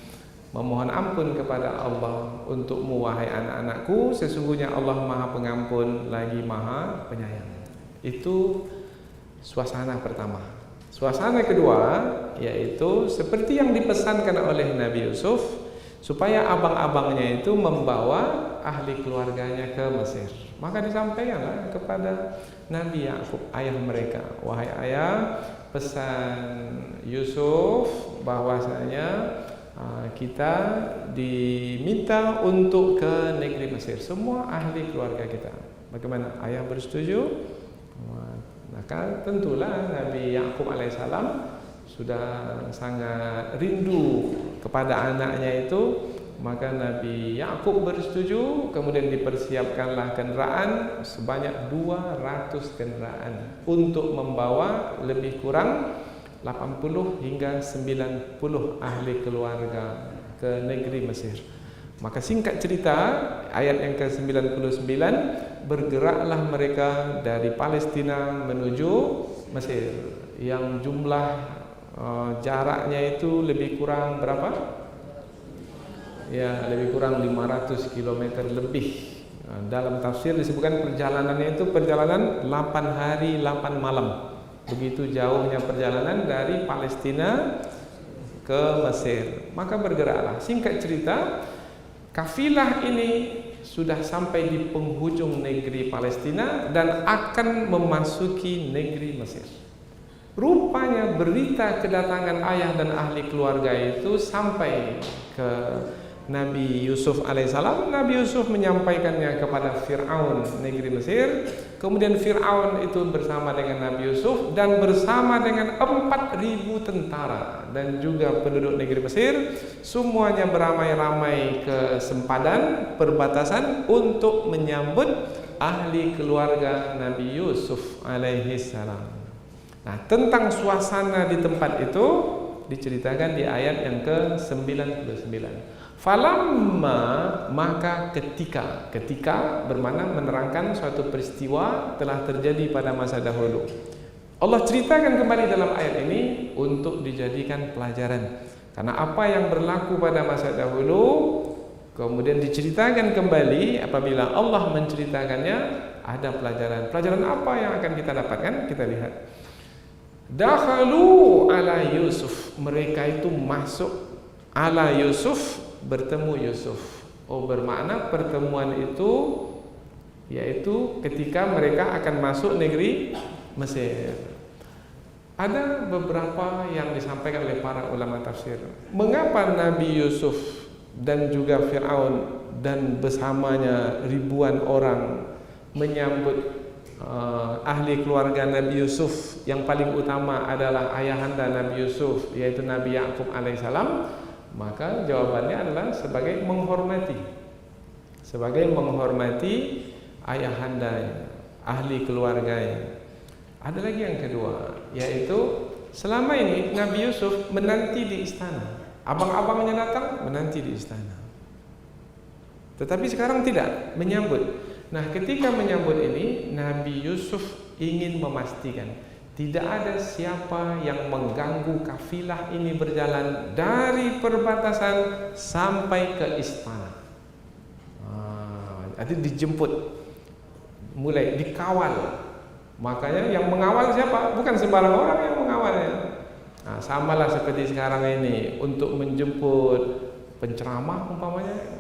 memohon ampun kepada Allah untukmu wahai anak-anakku, sesungguhnya Allah Maha Pengampun lagi Maha Penyayang. Itu suasana pertama. Suasana kedua yaitu seperti yang dipesankan oleh Nabi Yusuf, supaya abang-abangnya itu membawa ahli keluarganya ke Mesir. Maka disampaikanlah kepada Nabi Yakub, ayah mereka, wahai ayah, pesan Yusuf bahwasanya kita diminta untuk ke negeri Mesir, semua ahli keluarga kita. Bagaimana? Ayah bersetuju? Maka tentulah Nabi Yakub alaihissalam sudah sangat rindu kepada anaknya itu. Maka Nabi Yakub bersetuju, kemudian dipersiapkanlah kendaraan sebanyak 200 kendaraan untuk membawa lebih kurang 80 hingga 90 ahli keluarga ke negeri Mesir. Maka singkat cerita, ayat yang ke-99, bergeraklah mereka dari Palestina menuju Mesir, yang jumlah jaraknya itu lebih kurang berapa? Ya, lebih kurang 500 km lebih. Dalam tafsir disebutkan perjalanannya itu perjalanan 8 hari 8 malam. Begitu jauhnya perjalanan dari Palestina ke Mesir. Maka bergeraklah. Singkat cerita, kafilah ini sudah sampai di penghujung negeri Palestina dan akan memasuki negeri Mesir. Rupanya berita kedatangan ayah dan ahli keluarga itu sampai ke Nabi Yusuf alaihissalam. Nabi Yusuf menyampaikannya kepada Fir'aun negeri Mesir. Kemudian Fir'aun itu bersama dengan Nabi Yusuf dan bersama dengan 4.000 tentara dan juga penduduk negeri Mesir, semuanya beramai-ramai ke sempadan perbatasan untuk menyambut ahli keluarga Nabi Yusuf alaihissalam. Nah, tentang suasana di tempat itu diceritakan di ayat yang ke-99. Falamma, maka ketika bermakna menerangkan suatu peristiwa telah terjadi pada masa dahulu. Allah ceritakan kembali dalam ayat ini untuk dijadikan pelajaran. Karena apa yang berlaku pada masa dahulu kemudian diceritakan kembali, apabila Allah menceritakannya ada pelajaran. Pelajaran apa yang akan kita dapatkan? Kita lihat. Dakhalu ala Yusuf, mereka itu masuk ala Yusuf, bertemu Yusuf. Oh, bermakna pertemuan itu yaitu ketika mereka akan masuk negeri Mesir. Ada beberapa yang disampaikan oleh para ulama tafsir. Mengapa Nabi Yusuf dan juga Fir'aun dan bersamanya ribuan orang menyambut ahli keluarga Nabi Yusuf, yang paling utama adalah ayahanda Nabi Yusuf yaitu Nabi Yakub alaihissalam? Maka jawabannya adalah sebagai menghormati ayahanda, ahli keluarganya. Ada lagi yang kedua, yaitu selama ini Nabi Yusuf menanti di istana. Abang-abangnya datang menanti di istana. Tetapi sekarang tidak, menyambut. Nah, ketika menyambut ini, Nabi Yusuf ingin memastikan tidak ada siapa yang mengganggu kafilah ini berjalan dari perbatasan sampai ke istana. Jadi dijemput, mulai dikawal. Makanya yang mengawal siapa? Bukan sembarang orang yang mengawalnya. Nah, samalah seperti sekarang ini untuk menjemput penceramah umpamanya.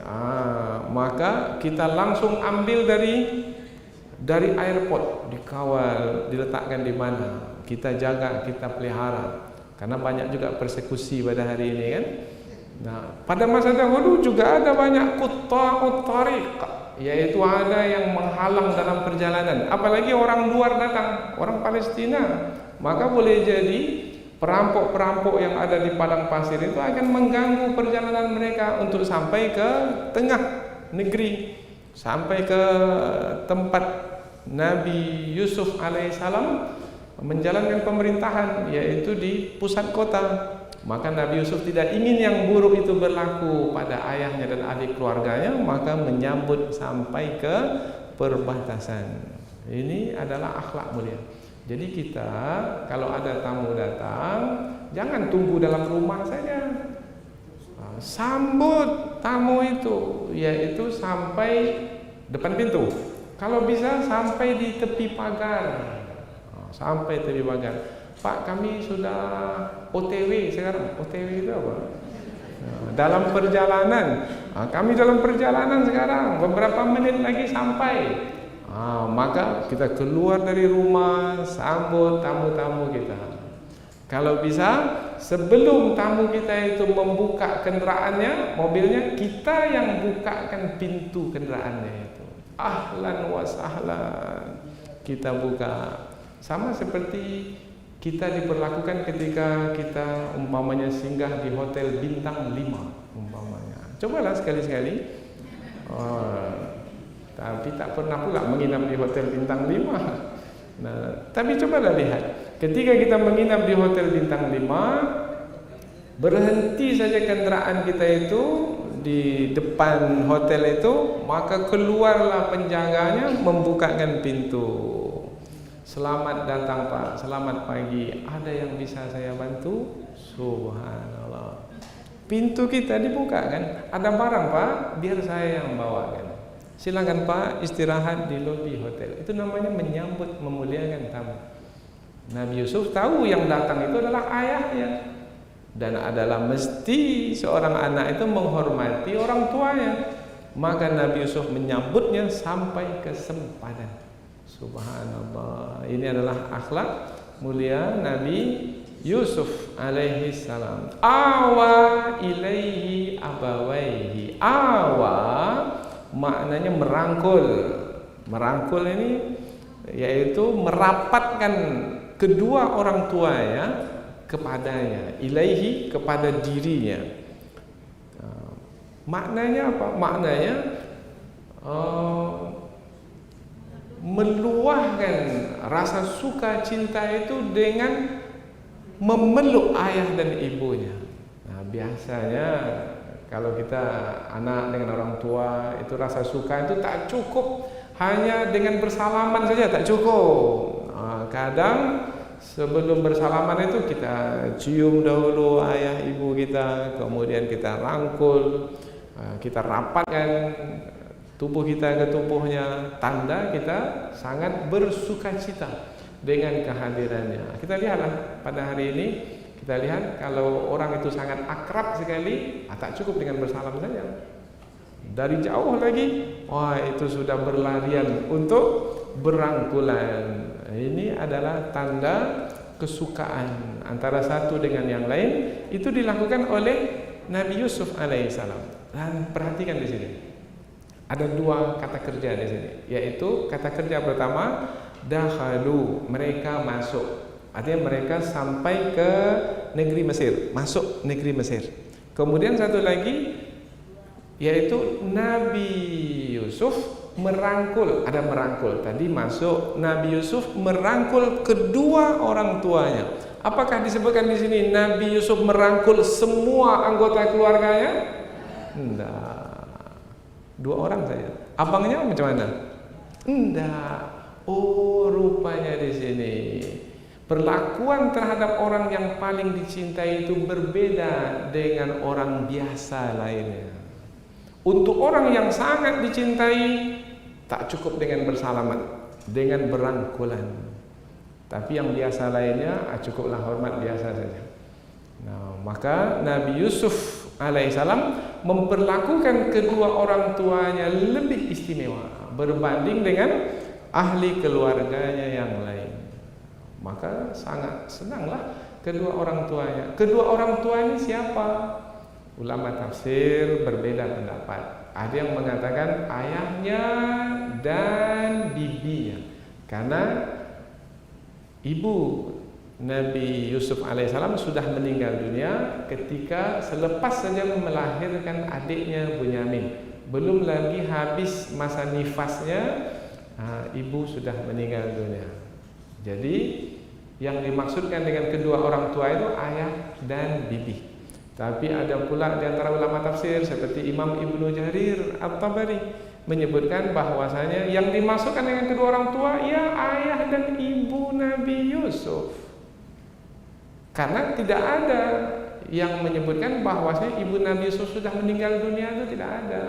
Maka kita langsung ambil dari airport, dikawal, diletakkan di mana, kita jaga, kita pelihara. Karena banyak juga persekusi pada hari ini kan. Nah, pada masa dahulu juga ada banyak qutta'ut tariq, yaitu ada yang menghalang dalam perjalanan. Apalagi orang luar datang, orang Palestina, maka boleh jadi perampok-perampok yang ada di padang pasir itu akan mengganggu perjalanan mereka untuk sampai ke tengah negeri, sampai ke tempat Nabi Yusuf alaihissalam menjalankan pemerintahan, yaitu di pusat kota. Maka Nabi Yusuf tidak ingin yang buruk itu berlaku pada ayahnya dan adik keluarganya, maka menyambut sampai ke perbatasan. Ini adalah akhlak mulia. Jadi kita kalau ada tamu datang, jangan tunggu dalam rumah saja. Sambut tamu itu, yaitu sampai depan pintu. Kalau bisa sampai di tepi pagar. Sampai tepi pagar. Pak, kami sudah OTW sekarang. OTW itu apa? Dalam perjalanan. Kami dalam perjalanan sekarang. Beberapa menit lagi sampai. Maka kita keluar dari rumah, sambut tamu-tamu kita. Kalau bisa, sebelum tamu kita itu membuka kendaraannya, mobilnya, kita yang bukakan pintu kendaraannya itu. Ahlan wa sahlan. Kita buka. Sama seperti kita diperlakukan ketika kita umpamanya singgah di hotel bintang 5 umpamanya. Cobalah sekali-sekali. Tapi tak pernah pula menginap di hotel bintang 5. Nah, tapi cobalah lihat. Ketika kita menginap di hotel bintang 5, berhenti saja kendaraan kita itu di depan hotel itu, maka keluarlah penjaganya membukakan pintu. Selamat datang Pak, selamat pagi. Ada yang bisa saya bantu? Subhanallah. Pintu kita dibuka kan? Ada barang Pak, biar saya yang bawakan. Silakan Pak, istirahat di lobi hotel. Itu namanya menyambut, memuliakan tamu. Nabi Yusuf tahu yang datang itu adalah ayahnya, dan adalah mesti seorang anak itu menghormati orang tuanya. Maka Nabi Yusuf menyambutnya sampai ke sempadan. Subhanallah. Ini adalah akhlak mulia Nabi Yusuf alaihi salam. Awa ilaihi abawaihi. Awa maknanya merangkul. Merangkul ini yaitu merapatkan kedua orang tuanya kepadanya. Ilaihi, kepada dirinya. Maknanya apa? Maknanya meluahkan rasa suka cinta itu dengan memeluk ayah dan ibunya. Nah, biasanya kalau kita anak dengan orang tua itu rasa suka itu tak cukup hanya dengan bersalaman saja, tak cukup. Kadang sebelum bersalaman itu kita cium dahulu ayah ibu kita, kemudian kita rangkul, kita rapatkan tubuh kita ke tubuhnya, tanda kita sangat bersukacita dengan kehadirannya. Kita lihatlah pada hari ini, kita lihat kalau orang itu sangat akrab sekali, tak cukup dengan bersalam saja. Dari jauh lagi, wah itu sudah berlarian untuk berangkulan. Ini adalah tanda kesukaan antara satu dengan yang lain. Itu dilakukan oleh Nabi Yusuf alaihissalam. Dan perhatikan di sini. Ada dua kata kerja di sini, yaitu kata kerja pertama, dakhalu, mereka masuk. Artinya mereka sampai ke negeri Mesir, masuk negeri Mesir. Kemudian satu lagi, yaitu Nabi Yusuf merangkul, ada merangkul. Tadi masuk, Nabi Yusuf merangkul kedua orang tuanya. Apakah disebutkan di sini Nabi Yusuf merangkul semua anggota keluarganya? Enggak. Dua orang saja. Abangnya macam mana? Enggak. Oh, rupanya di sini perlakuan terhadap orang yang paling dicintai itu berbeda dengan orang biasa lainnya. Untuk orang yang sangat dicintai, tak cukup dengan bersalaman, dengan berangkulan. Tapi yang biasa lainnya, cukuplah hormat biasa saja. Nah, maka Nabi Yusuf alaihissalam memperlakukan kedua orang tuanya lebih istimewa berbanding dengan ahli keluarganya yang lain. Maka sangat senanglah kedua orang tuanya. Kedua orang tuanya siapa? Ulama tafsir berbeda pendapat. Ada yang mengatakan ayahnya dan bibinya, karena ibu Nabi Yusuf alaihissalam sudah meninggal dunia ketika selepas saja melahirkan adiknya Bunyamin. Belum lagi habis masa nifasnya, ibu sudah meninggal dunia. Jadi yang dimaksudkan dengan kedua orang tua itu ayah dan bibi. Tapi ada pula di antara ulama tafsir seperti Imam Ibnu Jarir At-Tabari menyebutkan bahwasanya yang dimaksudkan dengan kedua orang tua ya ayah dan ibu Nabi Yusuf. Karena tidak ada yang menyebutkan bahwasanya ibu Nabi Yusuf sudah meninggal dunia, itu tidak ada.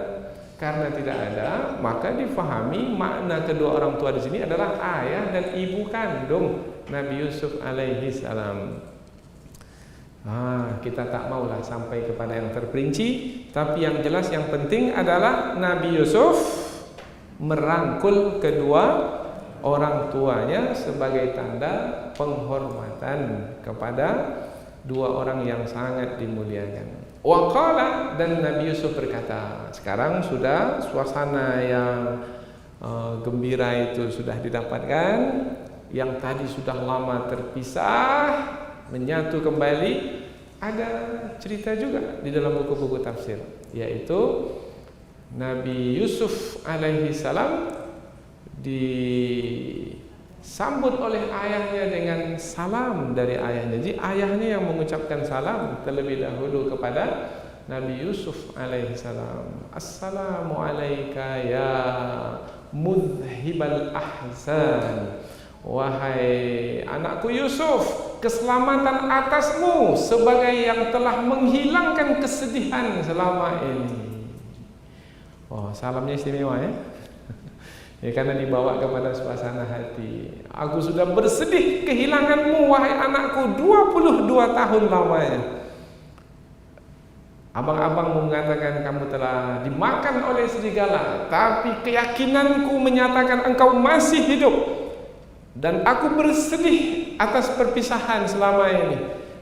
Karena tidak ada, maka difahami makna kedua orang tua di sini adalah ayah dan ibu kandung Nabi Yusuf alaihi salam. Kita tak maulah sampai kepada yang terperinci, tapi yang jelas yang penting adalah Nabi Yusuf merangkul kedua orang tuanya sebagai tanda penghormatan kepada dua orang yang sangat dimuliakan. Waqala, dan Nabi Yusuf berkata, sekarang sudah suasana yang gembira itu sudah didapatkan, yang tadi sudah lama terpisah menyatu kembali. Ada cerita juga di dalam buku-buku tafsir, yaitu Nabi Yusuf alaihi salam disambut oleh ayahnya dengan salam dari ayahnya. Jadi ayahnya yang mengucapkan salam terlebih dahulu kepada Nabi Yusuf alaihi salam. Assalamu alayka ya mudhibal ahzan. Wahai anakku Yusuf, keselamatan atasmu sebagai yang telah menghilangkan kesedihan selama ini. Salamnya istimewa ya. Ya, karena dibawa kepada suasana hati. Aku sudah bersedih kehilanganmu wahai anakku 22 tahun lamanya. Abang-abang mengatakan kamu telah dimakan oleh serigala, tapi keyakinanku menyatakan engkau masih hidup. Dan aku bersedih atas perpisahan selama ini.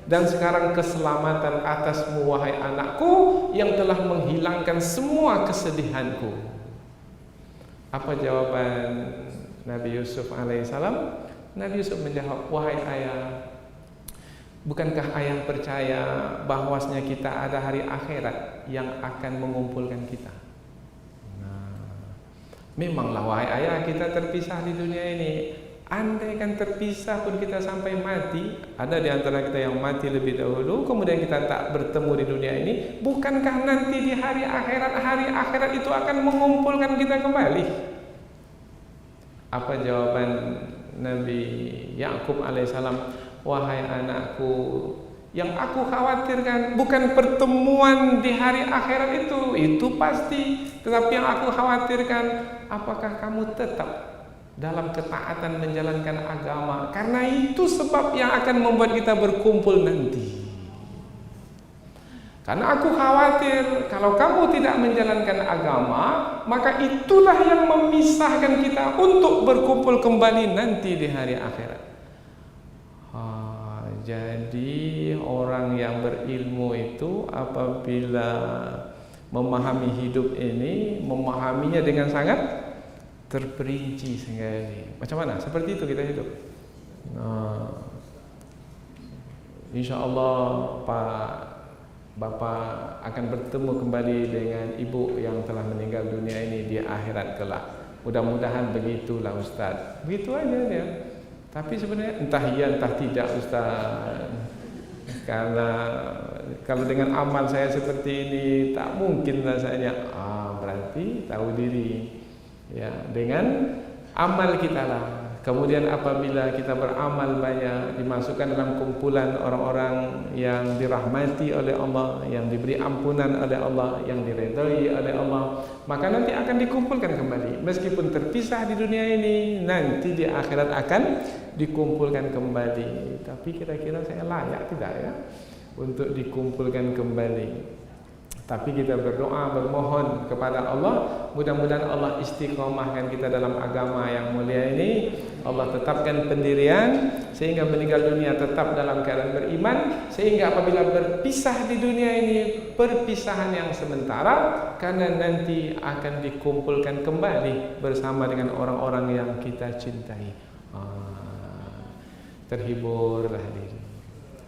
Dan sekarang keselamatan atasmu wahai anakku yang telah menghilangkan semua kesedihanku. Apa jawaban Nabi Yusuf alaihissalam? Nabi Yusuf menjawab, wahai ayah, bukankah ayah percaya bahwasanya kita ada hari akhirat yang akan mengumpulkan kita? Memanglah wahai ayah, kita terpisah di dunia ini. Andai kan terpisah pun kita sampai mati, ada di antara kita yang mati lebih dahulu, kemudian kita tak bertemu di dunia ini, bukankah nanti di hari akhirat itu akan mengumpulkan kita kembali? Apa jawaban Nabi Yakub alaihissalam? Wahai anakku, yang aku khawatirkan bukan pertemuan di hari akhirat itu pasti, tetapi yang aku khawatirkan, apakah kamu tetap dalam ketaatan menjalankan agama, karena itu sebab yang akan membuat kita berkumpul nanti. Karena aku khawatir kalau kamu tidak menjalankan agama, maka itulah yang memisahkan kita untuk berkumpul kembali nanti di hari akhirat. Jadi orang yang berilmu itu apabila memahami hidup ini, memahaminya dengan sangat terperinci sekali. Macam mana? Seperti itu kita hidup. InsyaAllah Bapak akan bertemu kembali dengan ibu yang telah meninggal dunia ini di akhirat kelak. Mudah-mudahan begitulah Ustaz. Begitu aja dia. Tapi sebenarnya entah iya entah tidak Ustaz. Karena kalau dengan amal saya seperti ini tak mungkin rasanya. Berarti tahu diri. Ya, dengan amal kita lah. Kemudian apabila kita beramal banyak, dimasukkan dalam kumpulan orang-orang yang dirahmati oleh Allah, yang diberi ampunan oleh Allah, yang diridhai oleh Allah, maka nanti akan dikumpulkan kembali. Meskipun terpisah di dunia ini, nanti di akhirat akan dikumpulkan kembali. Tapi kira-kira saya layak tidak ya untuk dikumpulkan kembali? Tapi kita berdoa, bermohon kepada Allah, mudah-mudahan Allah istiqomahkan kita dalam agama yang mulia ini. Allah tetapkan pendirian sehingga meninggal dunia tetap dalam keadaan beriman, sehingga apabila berpisah di dunia ini perpisahan yang sementara, karena nanti akan dikumpulkan kembali bersama dengan orang-orang yang kita cintai. Terhiburlah diri.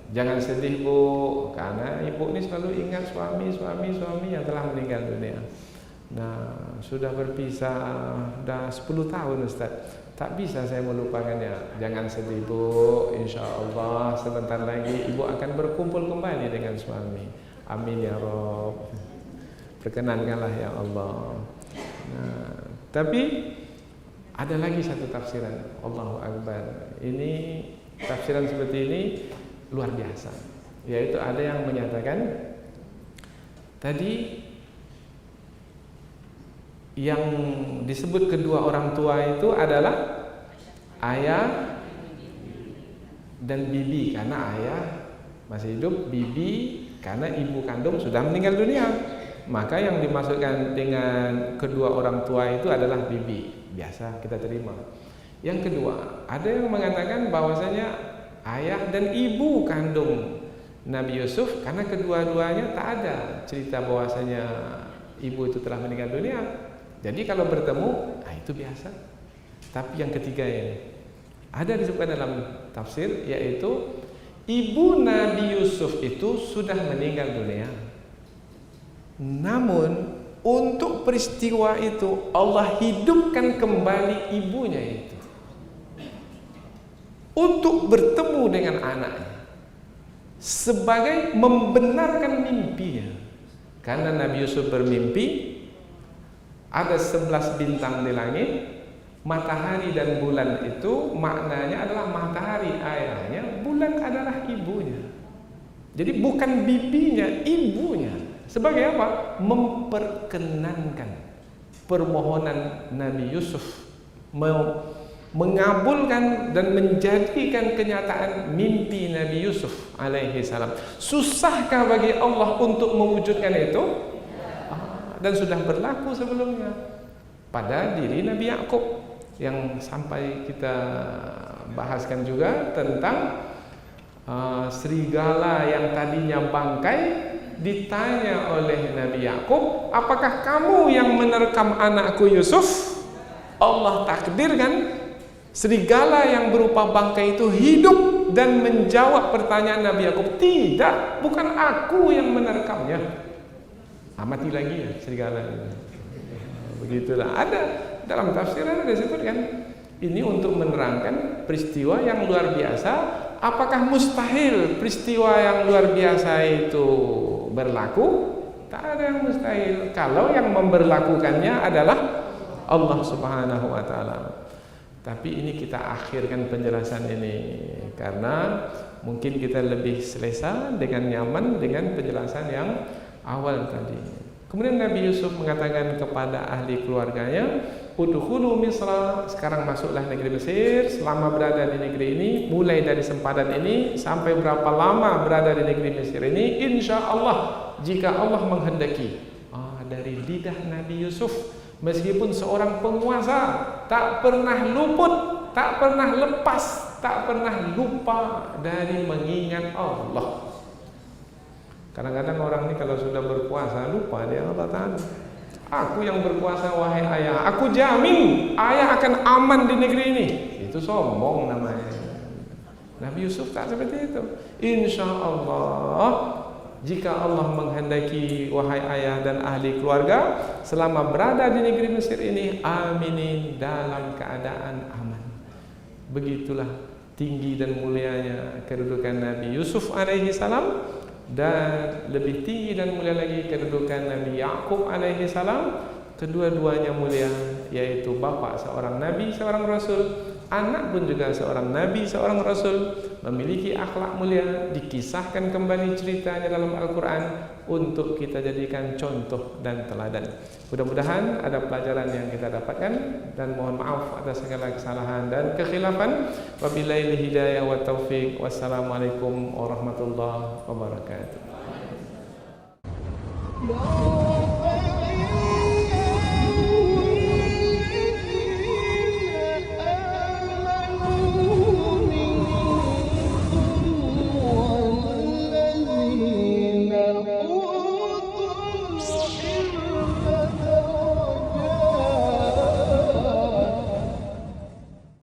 Jangan sedih Bu, karena ibu ini selalu ingat suami yang telah meninggal dunia. Nah, sudah berpisah dah 10 tahun Ustaz. Tak bisa saya melupakannya. Jangan sedih Bu, insya Allah sebentar lagi ibu akan berkumpul kembali dengan suami. Amin ya Rabb. Perkenankanlah ya Allah. Nah, tapi ada lagi satu tafsiran. Allahu Akbar. Ini tafsiran seperti ini luar biasa. Yaitu ada yang menyatakan tadi yang disebut kedua orang tua itu adalah ayah dan bibi, karena ayah masih hidup, bibi karena ibu kandung sudah meninggal dunia. Maka yang dimaksudkan dengan kedua orang tua itu adalah bibi. Biasa kita terima. Yang kedua, ada yang mengatakan bahwasanya ayah dan ibu kandung Nabi Yusuf, karena kedua-duanya tak ada cerita bahwasanya ibu itu telah meninggal dunia. Jadi kalau bertemu, itu biasa. Tapi yang ketiga ini ada disebutkan dalam tafsir, yaitu ibu Nabi Yusuf itu sudah meninggal dunia. Namun untuk peristiwa itu Allah hidupkan kembali ibunya itu untuk bertemu dengan anaknya sebagai membenarkan mimpinya. Karena Nabi Yusuf bermimpi ada 11 bintang di langit, matahari dan bulan itu maknanya adalah matahari ayahnya, bulan adalah ibunya. Jadi bukan bibinya, ibunya. Sebagai apa? Memperkenankan permohonan Nabi Yusuf, mengabulkan dan menjadikan kenyataan mimpi Nabi Yusuf alaihi salam. Susahkah bagi Allah untuk mewujudkan itu? Dan sudah berlaku sebelumnya pada diri Nabi Yakub, yang sampai kita bahaskan juga tentang serigala yang tadinya bangkai ditanya oleh Nabi Yakub, apakah kamu yang menerkam anakku Yusuf? Allah takdirkan serigala yang berupa bangkai itu hidup dan menjawab pertanyaan Nabi Yakub, tidak, bukan aku yang menerkamnya. Mati lagi ya serigala. Begitulah. Ada dalam tafsiran ada disebutkan ini untuk menerangkan peristiwa yang luar biasa. Apakah mustahil peristiwa yang luar biasa itu berlaku? Tak ada yang mustahil kalau yang memberlakukannya adalah Allah Subhanahu wa taala. Tapi ini kita akhirkan penjelasan ini karena mungkin kita lebih selesa dengan nyaman dengan penjelasan yang awal tadi. Kemudian Nabi Yusuf mengatakan kepada ahli keluarganya, udkhulu Misra, sekarang masuklah negeri Mesir. Selama berada di negeri ini, mulai dari sempadan ini sampai berapa lama berada di negeri Mesir ini, insya Allah jika Allah menghendaki. Dari lidah Nabi Yusuf, meskipun seorang penguasa, tak pernah luput, tak pernah lepas, tak pernah lupa dari mengingat Allah. Kadang-kadang orang ini kalau sudah berkuasa lupa dia Allah Ta'ala. Aku yang berkuasa wahai ayah, aku jamin ayah akan aman di negeri ini. Itu sombong namanya. Nabi Yusuf tak seperti itu. Insya Allah jika Allah menghendaki wahai ayah dan ahli keluarga selama berada di negeri Mesir ini, aminin, dalam keadaan aman. Begitulah tinggi dan mulianya kedudukan Nabi Yusuf alaihi salam. Dan lebih tinggi dan mulia lagi kedudukan Nabi Yakub alaihi salam. Kedua-duanya mulia, yaitu bapak seorang nabi, seorang rasul, anak pun juga seorang nabi, seorang rasul, memiliki akhlak mulia. Dikisahkan kembali ceritanya dalam Al-Quran untuk kita jadikan contoh dan teladan. Mudah-mudahan ada pelajaran yang kita dapatkan, dan mohon maaf atas segala kesalahan dan kekhilafan. Wabillahi hidayah wa taufiq. Wassalamualaikum warahmatullahi wabarakatuh.